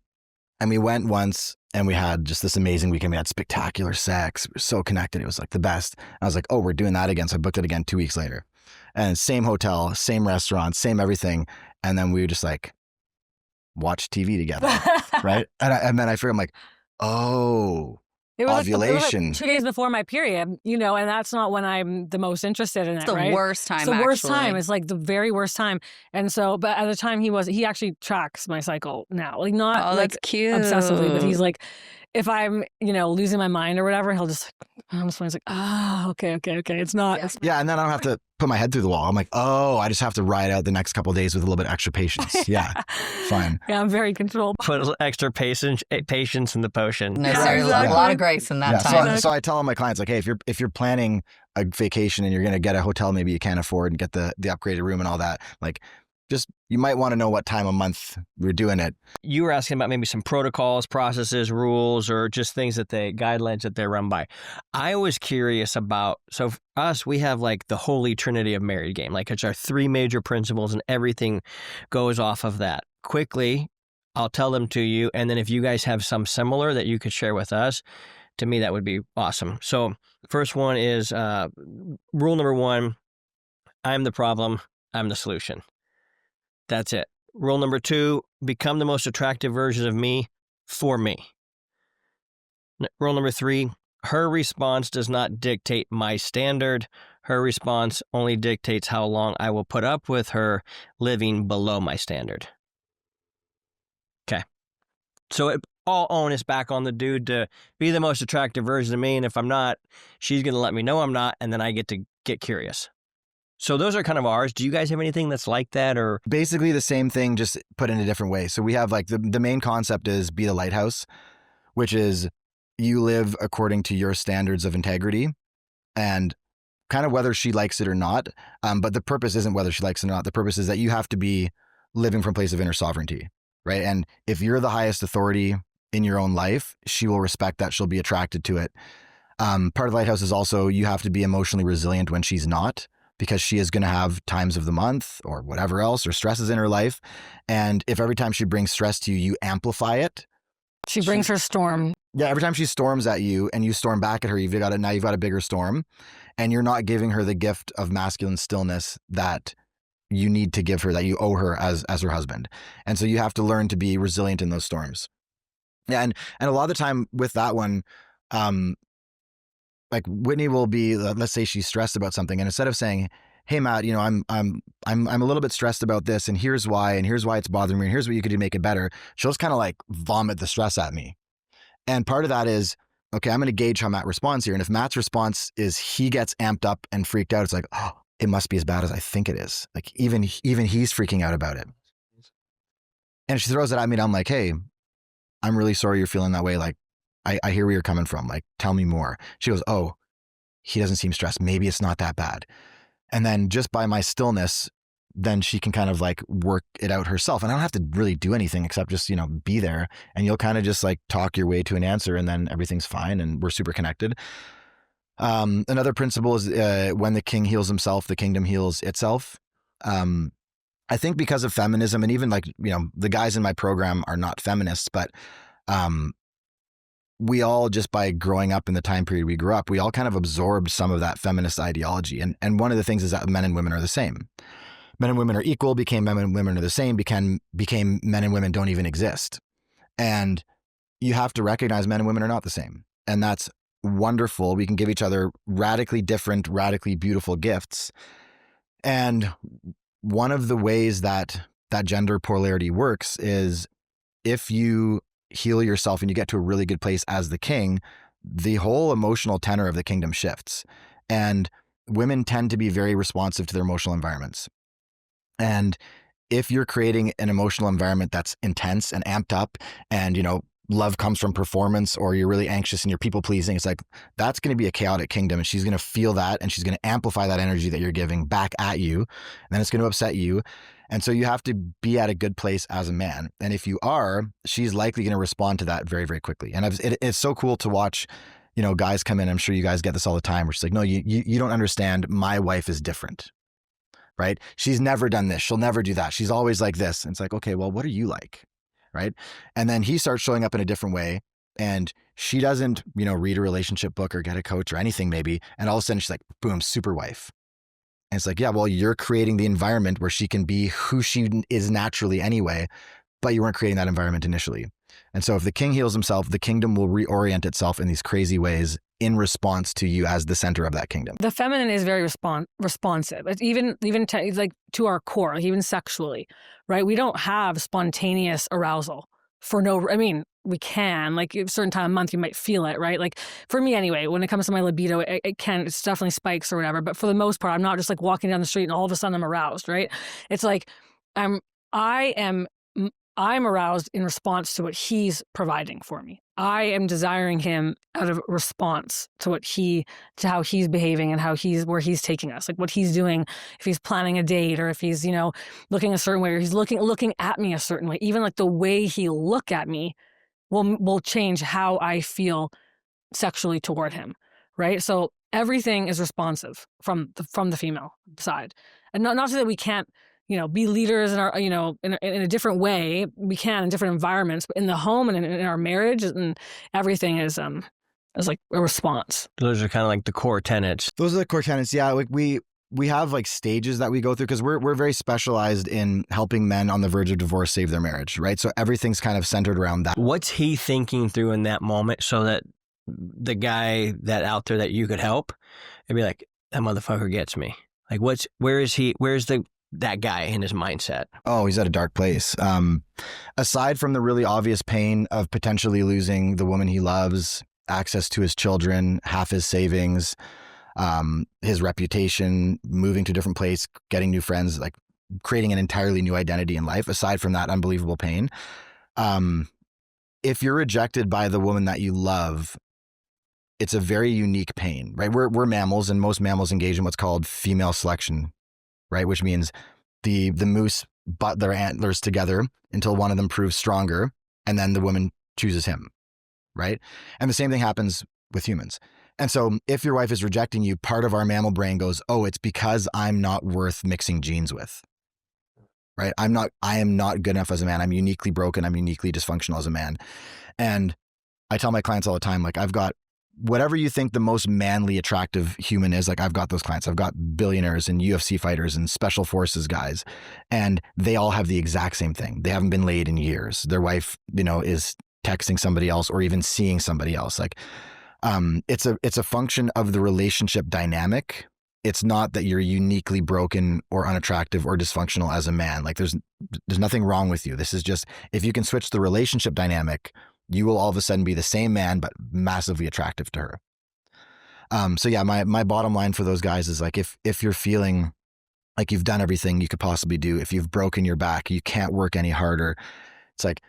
we went once and we had just this amazing weekend. We had spectacular sex. We were so connected. It was like the best. And I was like, oh, we're doing that again. So I booked it again 2 weeks later. And same hotel, same restaurant, same everything. And then we would just like watch TV together. Right. And then I figured, I'm like, oh, it was ovulation. Like 2 days before my period, and that's not when I'm the most interested in it, right? It's the worst time, It's the worst time. It's like the very worst time. And so, but at the time he actually tracks my cycle now. Like not that's cute. Obsessively, but he's like, if I'm, losing my mind or whatever, he'll just, he's like, oh, okay. It's not. Yeah. Yeah. And then I don't have to put my head through the wall. I'm like, oh, I just have to ride out the next couple of days with a little bit extra patience. Yeah. Fine. Yeah. I'm very controlled. Put a little extra patience in the potion. No, exactly. A lot of grace in that time. So I tell all my clients, like, hey, if you're planning a vacation and you're going to get a hotel maybe you can't afford and get the upgraded room and all that, like, just, you might want to know what time of month we're doing it. You were asking about maybe some protocols, processes, rules, or just guidelines that they run by. I was curious about, so for us, we have like the holy trinity of married game. Like it's our 3 major principles and everything goes off of that. Quickly, I'll tell them to you. And then if you guys have some similar that you could share with us, to me, that would be awesome. So first one is rule number 1, I'm the problem, I'm the solution. That's it. Rule number 2, become the most attractive version of me for me. Rule number 3, her response does not dictate my standard. Her response only dictates how long I will put up with her living below my standard. Okay. So all onus back on the dude to be the most attractive version of me. And if I'm not, she's going to let me know I'm not. And then I get to get curious. So those are kind of ours. Do you guys have anything that's like that, or? Basically the same thing, just put in a different way. So we have like the main concept is be the lighthouse, which is you live according to your standards of integrity and kind of whether she likes it or not. But the purpose isn't whether she likes it or not. The purpose is that you have to be living from a place of inner sovereignty, right? And if you're the highest authority in your own life, she will respect that. She'll be attracted to it. Part of the lighthouse is also you have to be emotionally resilient when she's not, because she is going to have times of the month or whatever else or stresses in her life. And if every time she brings stress to you, you amplify it. She brings her storm. Yeah, every time she storms at you and you storm back at her, you've got a bigger storm, and you're not giving her the gift of masculine stillness that you need to give her, that you owe her as her husband. And so you have to learn to be resilient in those storms. Yeah, and a lot of the time with that one, like Whitney will be, let's say she's stressed about something, and instead of saying, "Hey Matt, I'm a little bit stressed about this, and here's why it's bothering me, and here's what you could do to make it better," she'll just kind of like vomit the stress at me. And part of that is, okay, I'm going to gauge how Matt responds here. And if Matt's response is he gets amped up and freaked out, it's like, oh, it must be as bad as I think it is. Like even he's freaking out about it. And she throws it at me and I'm like, hey, I'm really sorry you're feeling that way. Like, I hear where you're coming from. Like, tell me more. She goes, oh, he doesn't seem stressed. Maybe it's not that bad. And then just by my stillness, then she can kind of like work it out herself. And I don't have to really do anything except just, be there, and you'll kind of just like talk your way to an answer, and then everything's fine and we're super connected. Another principle is when the king heals himself, the kingdom heals itself. I think because of feminism, and even like, the guys in my program are not feminists, but we all, just by growing up in the time period we grew up, we all kind of absorbed some of that feminist ideology. And one of the things is that men and women are the same. Men and women are equal, became men and women are the same, became men and women don't even exist. And you have to recognize men and women are not the same. And that's wonderful. We can give each other radically different, radically beautiful gifts. And one of the ways that gender polarity works is if you heal yourself and you get to a really good place as the king, the whole emotional tenor of the kingdom shifts. And women tend to be very responsive to their emotional environments. And if you're creating an emotional environment that's intense and amped up, and, love comes from performance, or you're really anxious and you're people pleasing, it's like, that's going to be a chaotic kingdom. And she's going to feel that, and she's going to amplify that energy that you're giving back at you. And then it's going to upset you. And so you have to be at a good place as a man. And if you are, she's likely going to respond to that very, very quickly. And it's so cool to watch, guys come in. I'm sure you guys get this all the time, where she's like, no, you don't understand. My wife is different. Right? She's never done this. She'll never do that. She's always like this. And it's like, okay, well, what are you like? Right? And then he starts showing up in a different way, and she doesn't, read a relationship book or get a coach or anything maybe. And all of a sudden she's like, boom, super wife. And it's like, yeah, well, you're creating the environment where she can be who she is naturally anyway, but you weren't creating that environment initially. And so if the king heals himself, the kingdom will reorient itself in these crazy ways in response to you as the center of that kingdom. The feminine is very responsive. It's even like to our core, like even sexually, right? We don't have spontaneous arousal we can, like a certain time of month, you might feel it, right? Like for me anyway, when it comes to my libido, it's definitely spikes or whatever. But for the most part, I'm not just like walking down the street and all of a sudden I'm aroused, right? It's like I'm aroused in response to what he's providing for me. I am desiring him out of response to how he's behaving and where he's taking us, like what he's doing, if he's planning a date, or if he's, looking a certain way, or he's looking at me a certain way. Even like the way he'll look at me will change how I feel sexually toward him, right? So everything is responsive from the female side. And not so that we can't, be leaders in our, in a different way. We can in different environments, but in the home and in our marriage, and everything is like a response. Those are kind of like the core tenets. Those are the core tenets. Yeah. Like we have like stages that we go through, because we're very specialized in helping men on the verge of divorce save their marriage. Right. So everything's kind of centered around that. What's he thinking through in that moment, so that the guy that out there that you could help, it'd be like, that motherfucker gets me. Like where's that guy in his mindset? Oh, he's at a dark place. Aside from the really obvious pain of potentially losing the woman he loves, access to his children, half his savings, his reputation, moving to a different place, getting new friends, like creating an entirely new identity in life, aside from that unbelievable pain. If you're rejected by the woman that you love, it's a very unique pain, right? We're mammals, and most mammals engage in what's called female selection, right? Which means the moose butt their antlers together until one of them proves stronger, and then the woman chooses him, right? And the same thing happens with humans. And so if your wife is rejecting you, part of our mammal brain goes, oh, it's because I'm not worth mixing genes with, right? I am not good enough as a man. I'm uniquely broken. I'm uniquely dysfunctional as a man. And I tell my clients all the time, like, I've got whatever you think the most manly, attractive human is, like, I've got those clients. I've got billionaires and UFC fighters and special forces guys, and they all have the exact same thing. They haven't been laid in years. Their wife, is texting somebody else or even seeing somebody else. Like, it's a function of the relationship dynamic. It's not that you're uniquely broken or unattractive or dysfunctional as a man. Like, there's nothing wrong with you. This is just, if you can switch the relationship dynamic, you will all of a sudden be the same man, but massively attractive to her. So yeah, my bottom line for those guys is, like, if you're feeling like you've done everything you could possibly do, if you've broken your back, you can't work any harder. It's like,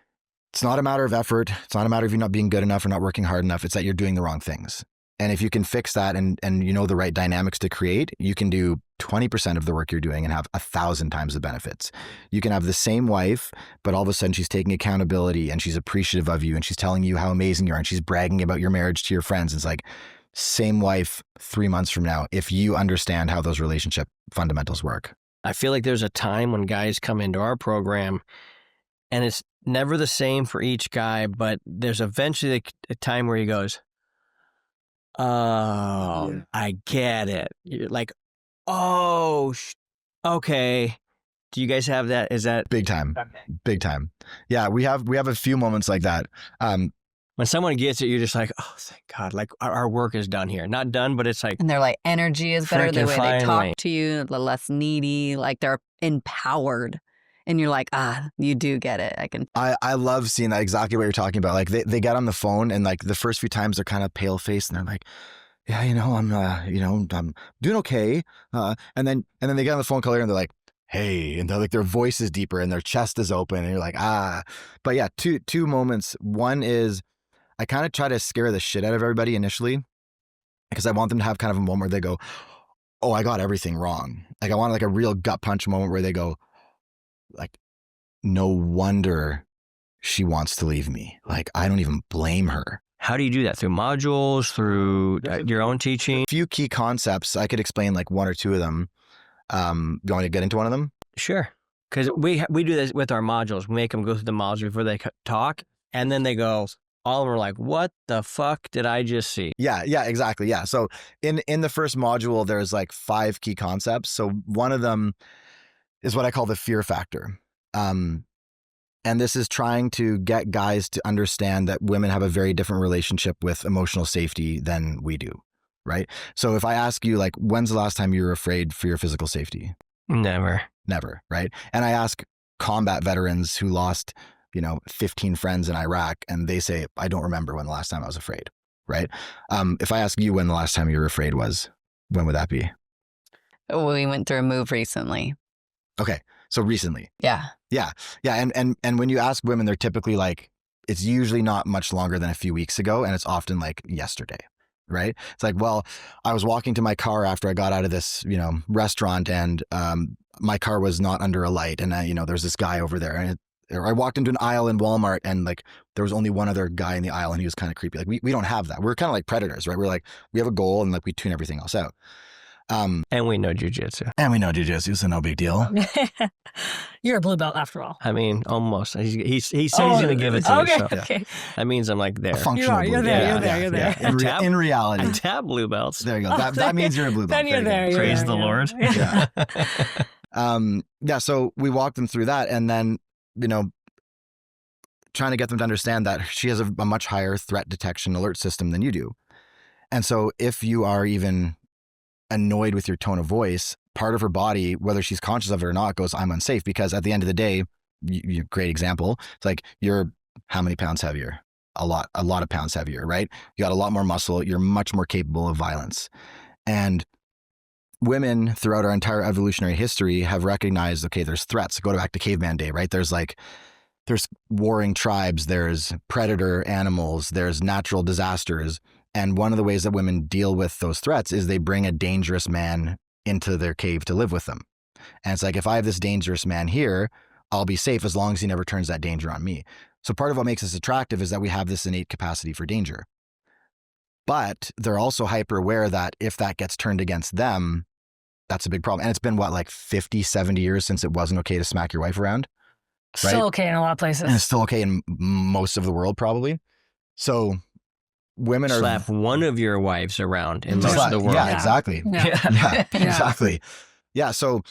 it's not a matter of effort. It's not a matter of you not being good enough or not working hard enough. It's that you're doing the wrong things. And if you can fix that and the right dynamics to create, you can do 20% of the work you're doing and have 1,000 times the benefits. You can have the same wife, but all of a sudden she's taking accountability and she's appreciative of you and she's telling you how amazing you are and she's bragging about your marriage to your friends. It's like, same wife 3 months from now, if you understand how those relationship fundamentals work. I feel like there's a time when guys come into our program, and it's never the same for each guy, but there's eventually a time where he goes, oh, yeah, I get it. You're like, oh, okay. Do you guys have that? Is that big time? Okay. Big time. Yeah, we have a few moments like that. When someone gets it, you're just like, oh, thank God. Like, our work is done here. Not done, but it's like. And they're like, energy is better. The way they talk to you, the less needy, like they're empowered. And you're like, you do get it. I love seeing that, exactly what you're talking about. Like, they get on the phone, and like the first few times they're kind of pale faced and they're like, yeah, I'm doing okay. And then they get on the phone call and they're like, hey, and they're like, their voice is deeper and their chest is open and you're like, But yeah, two moments. One is, I kind of try to scare the shit out of everybody initially, because I want them to have kind of a moment where they go, oh, I got everything wrong. Like, I want like a real gut punch moment where they go, like, no wonder she wants to leave me. Like, I don't even blame her. How do you do that? Through modules, through your own teaching? A few key concepts. I could explain like one or two of them. You want me to get into one of them? Sure. Because we do this with our modules. We make them go through the modules before they talk. And then they go, all of them are like, what the fuck did I just see? Yeah, exactly. Yeah. So in the first module, there's like 5 key concepts. So one of them is what I call the fear factor. And this is trying to get guys to understand that women have a very different relationship with emotional safety than we do, right? So if I ask you, like, when's the last time you were afraid for your physical safety? Never, right? And I ask combat veterans who lost, 15 friends in Iraq, and they say, I don't remember when the last time I was afraid, right? If I ask you when the last time you were afraid was, when would that be? We went through a move recently. Okay. So recently. Yeah. And when you ask women, they're typically like, it's usually not much longer than a few weeks ago. And it's often like yesterday, right? It's like, well, I was walking to my car after I got out of this, restaurant, and my car was not under a light. And there's this guy over there, and I walked into an aisle in Walmart, and like, there was only one other guy in the aisle, and he was kind of creepy. Like, we don't have that. We're kind of like predators, right? We're like, we have a goal, and like, we tune everything else out. And we know jujitsu. So no big deal. You're a blue belt after all. I mean, almost. He said he's going to give it to me. So Okay. That means I'm like there. A functional blue belt. You're there. In reality. I tab blue belts. There you go. That means you're a blue belt. Then you're there. Praise the Lord. Yeah. So we walked them through that, and then, trying to get them to understand that she has a much higher threat detection alert system than you do. And so if you are even annoyed with your tone of voice, part of her body, whether she's conscious of it or not, goes, I'm unsafe. Because at the end of the day, great example. It's like, you're how many pounds heavier? A lot of pounds heavier, right? You got a lot more muscle. You're much more capable of violence. And women throughout our entire evolutionary history have recognized, okay, there's threats. Go back to caveman day, right? There's warring tribes, there's predator animals, there's natural disasters. And one of the ways that women deal with those threats is they bring a dangerous man into their cave to live with them. And it's like, if I have this dangerous man here, I'll be safe as long as he never turns that danger on me. So part of what makes us attractive is that we have this innate capacity for danger. But they're also hyper aware that if that gets turned against them, that's a big problem. And it's been, 50, 70 years since it wasn't okay to smack your wife around? Right? Still okay in a lot of places. And it's still okay in most of the world, probably. So women are... Slap one of your wives around in most of the world. Yeah, exactly. Yeah, exactly. Yeah, so,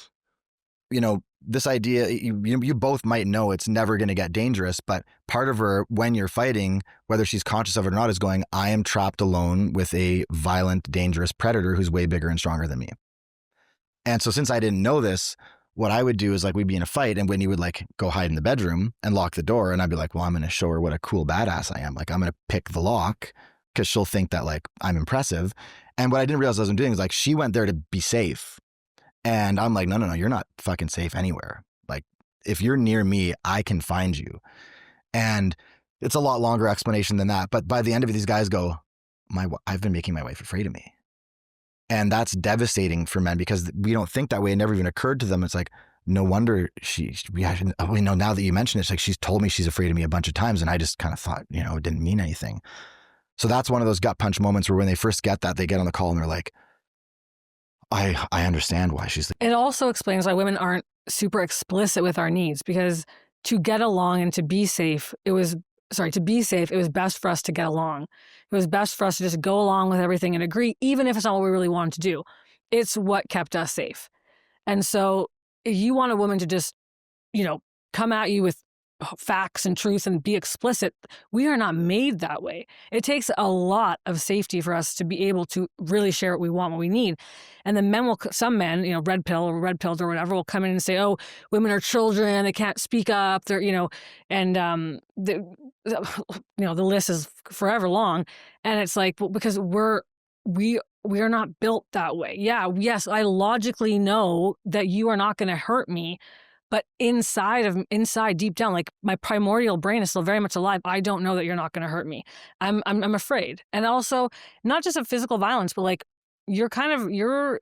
this idea, you both might know it's never going to get dangerous, but part of her, when you're fighting, whether she's conscious of it or not, is going, I am trapped alone with a violent, dangerous predator who's way bigger and stronger than me. And so since I didn't know this, what I would do is we'd be in a fight, and Whitney would go hide in the bedroom and lock the door. And I'd be like, well, I'm going to show her what a cool badass I am. I'm going to pick the lock because she'll think that I'm impressive. And what I didn't realize I was doing is she went there to be safe. And I'm like, no, you're not fucking safe anywhere. If you're near me, I can find you. And it's a lot longer explanation than that. But by the end of it, these guys go, I've been making my wife afraid of me. And that's devastating for men because we don't think that way. It never even occurred to them. It's no wonder now that you mention it, it's she's told me she's afraid of me a bunch of times. And I just kind of thought, it didn't mean anything. So that's one of those gut punch moments where when they first get that, they get on the call and they're like, I understand why she's... It also explains why women aren't super explicit with our needs, because to get along and to be safe, it was best for us to get along. It was best for us to just go along with everything and agree, even if it's not what we really wanted to do. It's what kept us safe. And so if you want a woman to just, come at you with facts and truth and be explicit, we are not made that way. It takes a lot of safety for us to be able to really share what we want, what we need. And then some men, red pill or red pilled or whatever, will come in and say, oh, women are children, they can't speak up, they're, and the list is forever long. And it's because we are not built that way. Yeah, yes, I logically know that you are not going to hurt me. But inside, deep down, my primordial brain is still very much alive. I don't know that you're not going to hurt me. I'm afraid. And also, not just of physical violence, but you're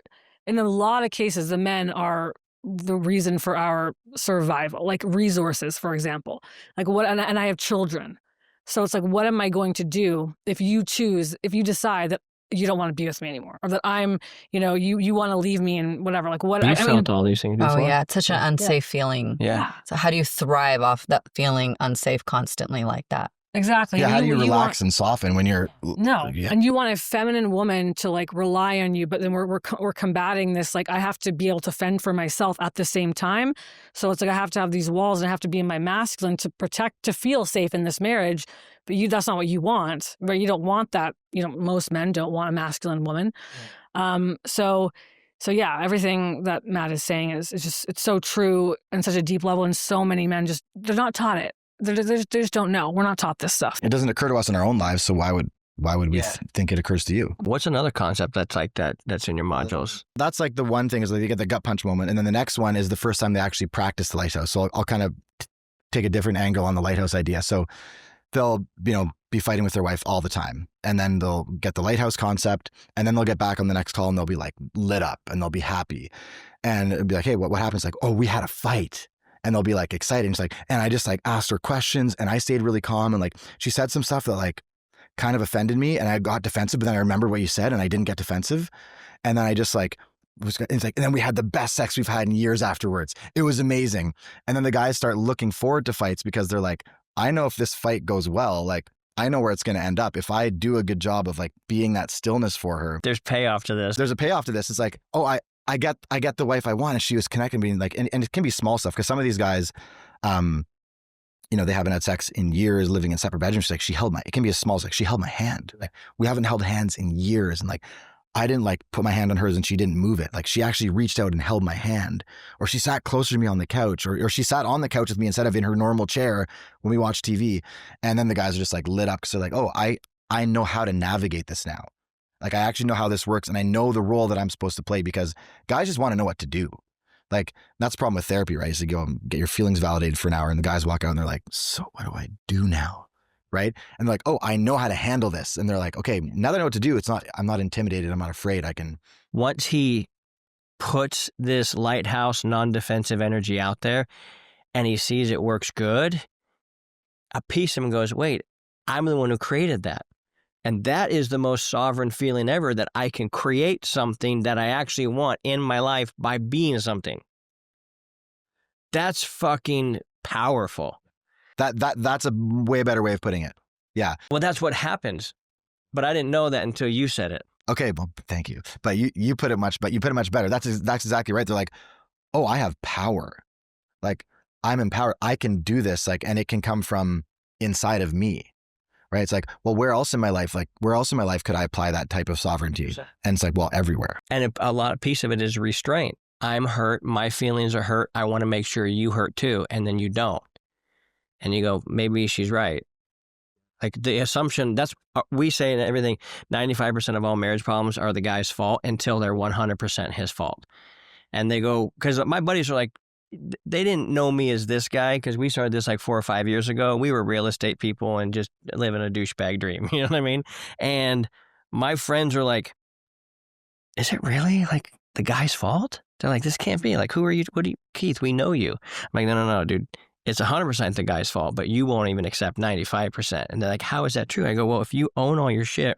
in a lot of cases, the men are the reason for our survival, resources, for example. And I have children. So it's what am I going to do if you decide that you don't want to be with me anymore, or that I'm, you want to leave me and whatever. You felt all these things before. Oh yeah, it's such an unsafe feeling. Yeah. So how do you thrive off that feeling unsafe constantly like that? Exactly. Yeah. How do you relax and soften when you're... No. Yeah. And you want a feminine woman to rely on you, but then we're combating this. I have to be able to fend for myself at the same time. So it's I have to have these walls and I have to be in my masculine to feel safe in this marriage. But that's not what you want, right? You don't want that. Most men don't want a masculine woman. Yeah. So yeah, everything that Matt is saying is just, it's so true and such a deep level. And so many men they're not taught it. They just don't know. We're not taught this stuff. It doesn't occur to us in our own lives. So why would we think it occurs to you? What's another concept that's like that, that's in your modules? That's the one thing is you get the gut punch moment. And then the next one is the first time they actually practice the lighthouse. So I'll kind of take a different angle on the lighthouse idea. So they'll, be fighting with their wife all the time. And then they'll get the lighthouse concept, and then they'll get back on the next call and they'll be lit up and they'll be happy. And it'll be hey, what happens? Oh, we had a fight. And they'll be excited. And it's and I just asked her questions and I stayed really calm. And she said some stuff that kind of offended me and I got defensive, but then I remembered what you said and I didn't get defensive. And then I just and then we had the best sex we've had in years afterwards. It was amazing. And then the guys start looking forward to fights because they're I know if this fight goes well, I know where it's going to end up. If I do a good job of being that stillness for her. There's payoff to this. There's a payoff to this. It's I get the wife I want, and she was connecting me and it can be small stuff because some of these guys, they haven't had sex in years, living in separate bedrooms. She's it can be as small as she held my hand. We haven't held hands in years, and I didn't put my hand on hers and she didn't move it. She actually reached out and held my hand, or she sat closer to me on the couch, or she sat on the couch with me instead of in her normal chair when we watch TV. And then the guys are just lit up because they're oh, I know how to navigate this now. Like I actually know how this works and I know the role that I'm supposed to play, because guys just want to know what to do. Like that's the problem with therapy, right? Is you go and get your feelings validated for an hour and the guys walk out and they're like, so what do I do now? Right? And they're like, oh, I know how to handle this. And they're like, okay, now that I know what to do, I'm not intimidated. I'm not afraid. I can. Once he puts this lighthouse non-defensive energy out there and he sees it works good, a piece of him goes, wait, I'm the one who created that. And that is the most sovereign feeling ever, that I can create something that I actually want in my life by being something. That's fucking powerful. That's a way better way of putting it. Yeah. Well, that's what happens. But I didn't know that until you said it. Okay, well, thank you. But you put it much better. That's exactly right. They're like, oh, I have power. Like I'm empowered. I can do this. Like, and it can come from inside of me. Right? It's like, well, where else in my life could I apply that type of sovereignty? And it's like, well, everywhere. And a piece of it is restraint. I'm hurt. My feelings are hurt. I want to make sure you hurt too. And then you don't. And you go, maybe she's right. Like the assumption, we say in everything, 95% of all marriage problems are the guy's fault until they're 100% his fault. And they go, because my buddies are like, they didn't know me as this guy because we started this like 4 or 5 years ago. We were real estate people and just living a douchebag dream. You know what I mean? And my friends are like, is it really like the guy's fault? They're like, this can't be. Like, who are you? Keith, we know you. I'm like, no, dude. It's 100% the guy's fault, but you won't even accept 95%. And they're like, how is that true? I go, well, if you own all your shit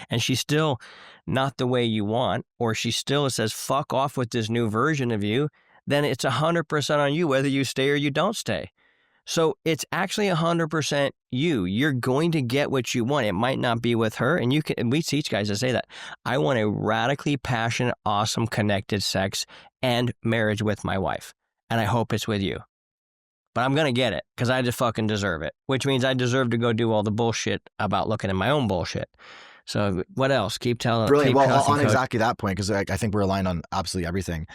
and she's still not the way you want, or she still says, fuck off with this new version of you, then it's 100% on you, whether you stay or you don't stay. So it's actually 100% you. You're going to get what you want. It might not be with her. And we teach guys to say that. I want a radically passionate, awesome, connected sex and marriage with my wife. And I hope it's with you. But I'm going to get it because I just fucking deserve it, which means I deserve to go do all the bullshit about looking at my own bullshit. So what else? Keep telling. Brilliant. Well, on exactly that point, because I think we're aligned on absolutely everything.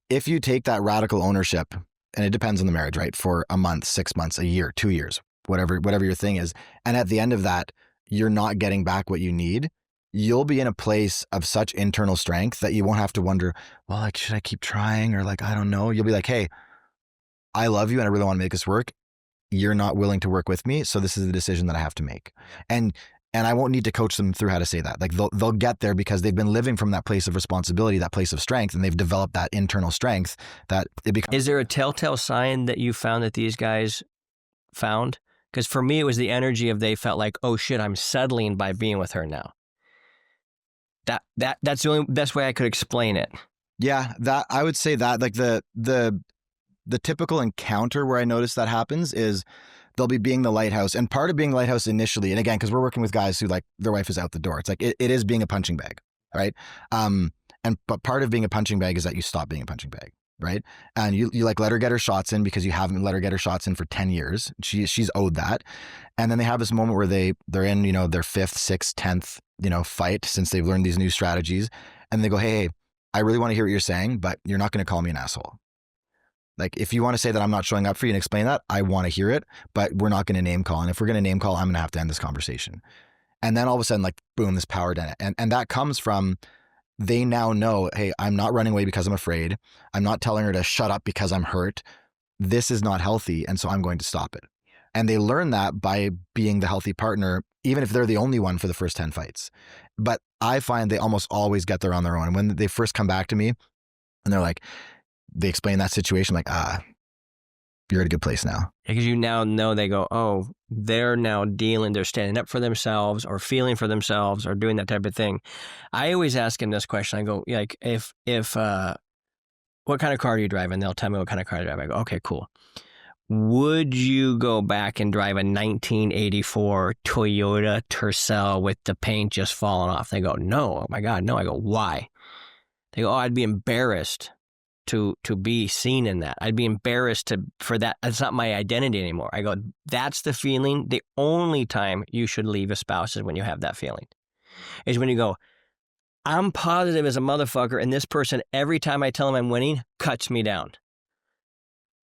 If you take that radical ownership, and it depends on the marriage, right? For a month, 6 months, a year, 2 years, whatever your thing is. And at the end of that, you're not getting back what you need. You'll be in a place of such internal strength that you won't have to wonder, well, like, should I keep trying? Or like, I don't know. You'll be like, hey, I love you and I really want to make this work. You're not willing to work with me. So this is the decision that I have to make. And I won't need to coach them through how to say that. Like they'll get there because they've been living from that place of responsibility, that place of strength, and they've developed that internal strength that it becomes. Is there a telltale sign that you found that these guys found? Because for me, it was the energy of they felt like, oh shit, I'm settling by being with her now. That's the only best way I could explain it. Yeah, that I would say that like the typical encounter where I notice that happens is they'll be being the lighthouse. And part of being the lighthouse initially, and again, because we're working with guys who like their wife is out the door. It's like it is being a punching bag, right? But part of being a punching bag is that you stop being a punching bag, right? And you like let her get her shots in because you haven't let her get her shots in for 10 years. She's owed that. And then they have this moment where they're in, their 5th, 6th, 10th, fight since they've learned these new strategies. And they go, hey, I really want to hear what you're saying, but you're not going to call me an asshole. Like, if you want to say that I'm not showing up for you and explain that, I want to hear it, but we're not going to name call. And if we're going to name call, I'm going to have to end this conversation. And then all of a sudden, like, boom, this power dynamic. And that comes from, they now know, hey, I'm not running away because I'm afraid. I'm not telling her to shut up because I'm hurt. This is not healthy. And so I'm going to stop it. And they learn that by being the healthy partner, even if they're the only one for the first 10 fights. But I find they almost always get there on their own. And when they first come back to me and they're like, they explain that situation like, you're at a good place now. Because you now know, they go, oh, they're now they're standing up for themselves or feeling for themselves or doing that type of thing. I always ask him this question. I go, like, if what kind of car do you drive? And they'll tell me what kind of car I drive. I go, okay, cool. Would you go back and drive a 1984 Toyota Tercel with the paint just falling off? They go, no. Oh my God, no. I go, why? They go, oh, I'd be embarrassed to be seen in that. I'd be embarrassed for that. It's not my identity anymore. I go, that's the feeling. The only time you should leave a spouse is when you have that feeling. Is when you go, I'm positive as a motherfucker, and this person, every time I tell him I'm winning, cuts me down.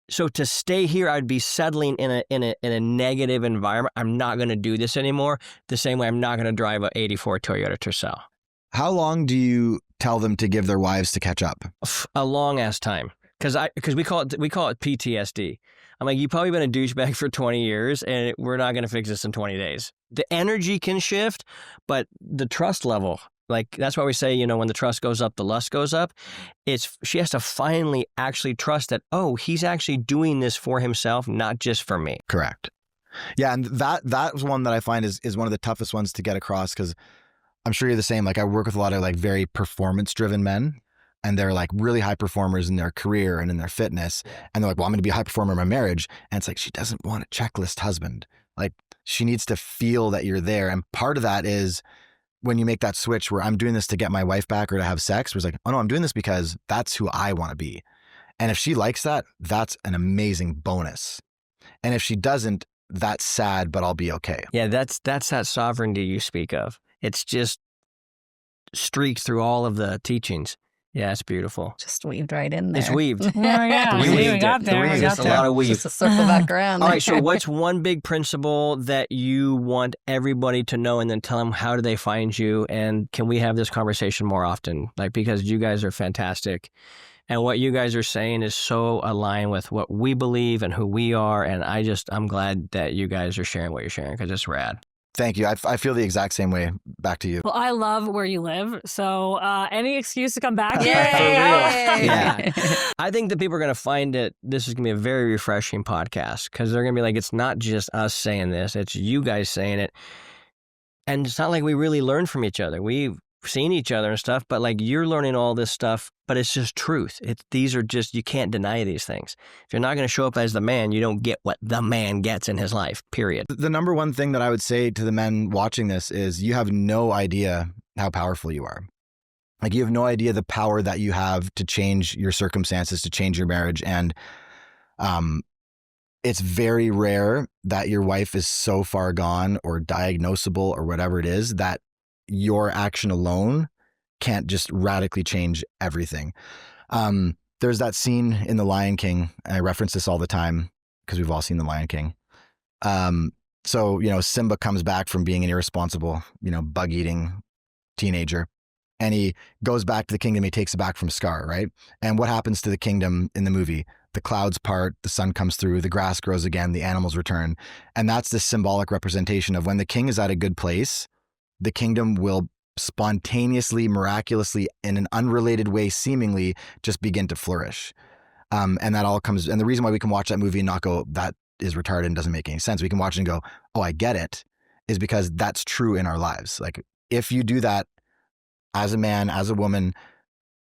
So to stay here, I'd be settling in a negative environment. I'm not going to do this anymore. The same way I'm not going to drive a 84 Toyota Tercel. How long do you tell them to give their wives to catch up? A long ass time. Because we call it PTSD. I'm like, you've probably been a douchebag for 20 years and we're not going to fix this in 20 days. The energy can shift, but the trust level, like that's why we say, when the trust goes up, the lust goes up. She has to finally actually trust that, oh, he's actually doing this for himself, not just for me. Correct. Yeah. And that was one that I find is one of the toughest ones to get across, because I'm sure you're the same. Like I work with a lot of like very performance driven men, and they're like really high performers in their career and in their fitness. And they're like, well, I'm going to be a high performer in my marriage. And it's like, she doesn't want a checklist husband. Like she needs to feel that you're there. And part of that is when you make that switch where I'm doing this to get my wife back or to have sex, where it's like, oh no, I'm doing this because that's who I want to be. And if she likes that, that's an amazing bonus. And if she doesn't, that's sad, but I'll be okay. Yeah, that's that sovereignty you speak of. It's just streaks through all of the teachings. Yeah, it's beautiful. Just weaved right in there. It's weaved. Oh, yeah. We got there. We got Just a there. lot of weave. Just to circle back around. All right, so what's one big principle that you want everybody to know, and then tell them how do they find you, and can we have this conversation more often? Like, because you guys are fantastic, and what you guys are saying is so aligned with what we believe and who we are, and I'm glad that you guys are sharing what you're sharing, because it's rad. Thank you. I feel the exact same way. Back to you. Well, I love where you live, so any excuse to come back. Yay! Yeah. I think that people are going to find it. This is going to be a very refreshing podcast, because they're going to be like, it's not just us saying this, it's you guys saying it. And it's not like we really learn from each other. We've seen each other and stuff, but like you're learning all this stuff, but it's just truth. These are just, you can't deny these things. If you're not going to show up as the man, you don't get what the man gets in his life, period. The number one thing that I would say to the men watching this is you have no idea how powerful you are. Like you have no idea the power that you have to change your circumstances, to change your marriage. And it's very rare that your wife is so far gone or diagnosable or whatever it is that your action alone can't just radically change everything. There's that scene in The Lion King, and I reference this all the time because we've all seen The Lion King. So, Simba comes back from being an irresponsible, bug-eating teenager, and he goes back to the kingdom. He takes it back from Scar, right? And what happens to the kingdom in the movie? The clouds part, the sun comes through, the grass grows again, the animals return. And that's the symbolic representation of when the king is at a good place, the kingdom will spontaneously, miraculously, in an unrelated way, seemingly just begin to flourish. And that all comes, and the reason why we can watch that movie and not go, that is retarded and doesn't make any sense. We can watch it and go, oh, I get it, is because that's true in our lives. Like if you do that as a man, as a woman,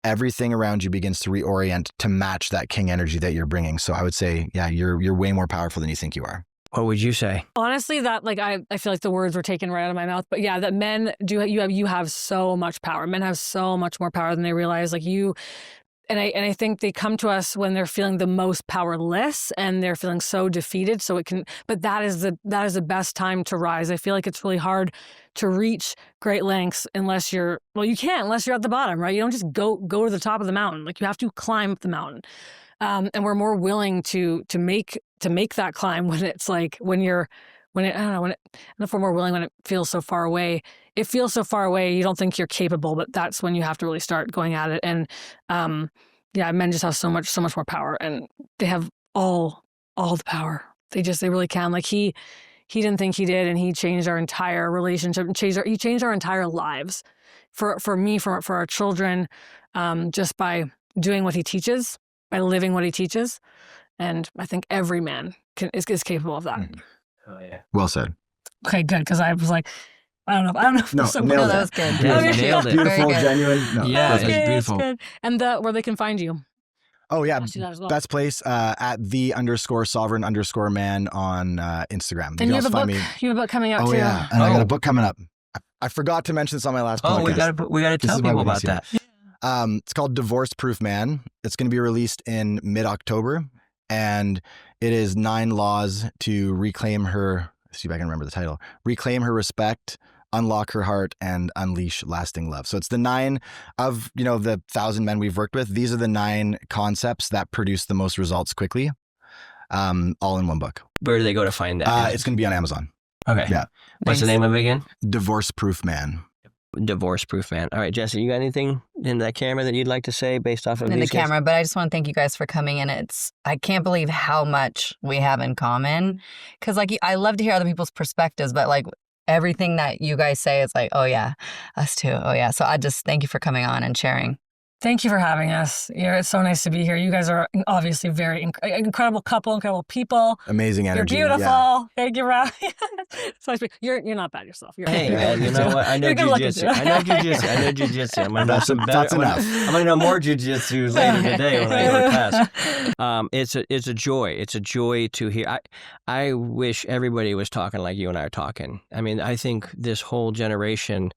everything around you begins to reorient to match that king energy that you're bringing. So I would say, yeah, you're way more powerful than you think you are. What would you say? Honestly, that I feel like the words were taken right out of my mouth. But yeah, that men you have so much power. Men have so much more power than they realize. Like you, and I think they come to us when they're feeling the most powerless and they're feeling so defeated. But that is the best time to rise. I feel like it's really hard to reach great lengths unless you're at the bottom, right? You don't just go to the top of the mountain. Like you have to climb up the mountain. And we're more willing to make that climb when it's like when if we're more willing when it feels so far away. It feels so far away, you don't think you're capable, but that's when you have to really start going at it. And men just have so much more power, and they have all the power. They really can. Like he didn't think he did, and he changed our entire relationship. He changed our entire lives for me, for our children, just by doing what he teaches. By living what he teaches. And I think every man is capable of that. Oh, yeah. Well said. Okay, good. Because I was like, I don't know. If No, so nailed that was good. Yeah, you nailed it. Beautiful, Very good. genuine. No, Yeah, that's it's good. beautiful. Good. And where they can find you. Oh yeah, I'll see that as well. best place at _sovereign_man on Instagram. And you have also a book. find me. You have a book coming out Oh too. yeah, and I got a book coming up. I forgot to mention this on my last podcast. Oh, we got to This tell is my people weakness about here. that. It's called Divorce Proof Man. It's going to be released in mid-October, and it is 9 laws to reclaim her. See if I can remember the title. Reclaim her respect, unlock her heart, and unleash lasting love. So it's the 9 of the 1,000 men we've worked with. These are the 9 concepts that produce the most results quickly. all in one book. Where do they go to find that? It's going to be on Amazon. Okay. Yeah. What's the name of it again? Divorce Proof Man. Divorce Proof Man. All right, Jesse, you got anything in that camera that you'd like to say based off of in the these guys? camera, but I just want to thank you guys for coming in. I can't believe how much we have in common, because like I love to hear other people's perspectives, but like everything that you guys say is like, oh yeah, us too. Oh yeah. So I just thank you for coming on and sharing. Thank you for having us. It's so nice to be here. You guys are obviously very incredible couple, incredible people. Amazing energy. You're beautiful. Yeah. Thank you, Rob. So you're not bad yourself. Hey, man, you know what? I know jujitsu. I know jujitsu. I'm going to know some better. That's enough. I'm going to know more jujitsu later today when I go to class. It's a joy. It's a joy to hear. I wish everybody was talking like you and I are talking. I mean, I think this whole generation,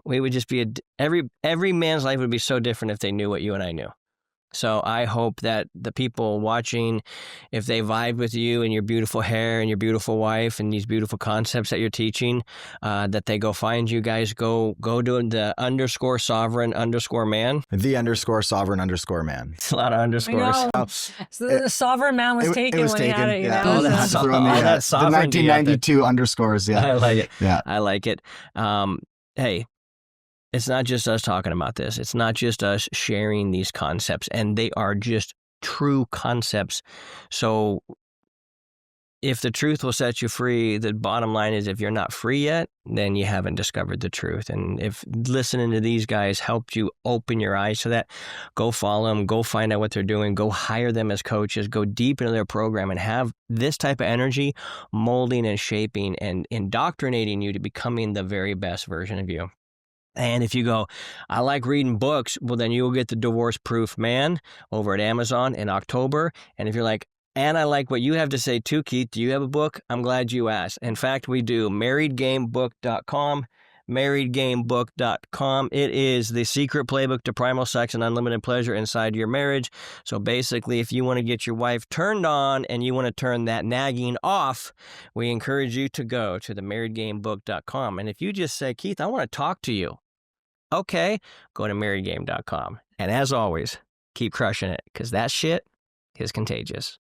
we would just be every man's life would be so different if they knew what you and I knew. So I hope that the people watching, if they vibe with you and your beautiful hair and your beautiful wife and these beautiful concepts that you're teaching, that they go find you guys, go do the _sovereign_man. The _sovereign_man. It's a lot of underscores. So the sovereign man was taken when he had it. You know? That the sovereignty 1992 underscores. Yeah. I like it. Yeah. I like it. Hey, it's not just us talking about this. It's not just us sharing these concepts, and they are just true concepts. So if the truth will set you free, the bottom line is if you're not free yet, then you haven't discovered the truth. And if listening to these guys helped you open your eyes to that, go follow them, go find out what they're doing, go hire them as coaches, go deep into their program and have this type of energy molding and shaping and indoctrinating you to becoming the very best version of you. And if you go, I like reading books, well, then you will get the Divorce Proof Man over at Amazon in October. And if you're like, and I like what you have to say too, Keith, do you have a book? I'm glad you asked. In fact, we do. MarriedGameBook.com. MarriedGameBook.com. It is the secret playbook to primal sex and unlimited pleasure inside your marriage. So basically, if you want to get your wife turned on and you want to turn that nagging off, we encourage you to go to the MarriedGameBook.com. And if you just say, Keith, I want to talk to you, okay, go to MarriedGame.com. And as always, keep crushing it, because that shit is contagious.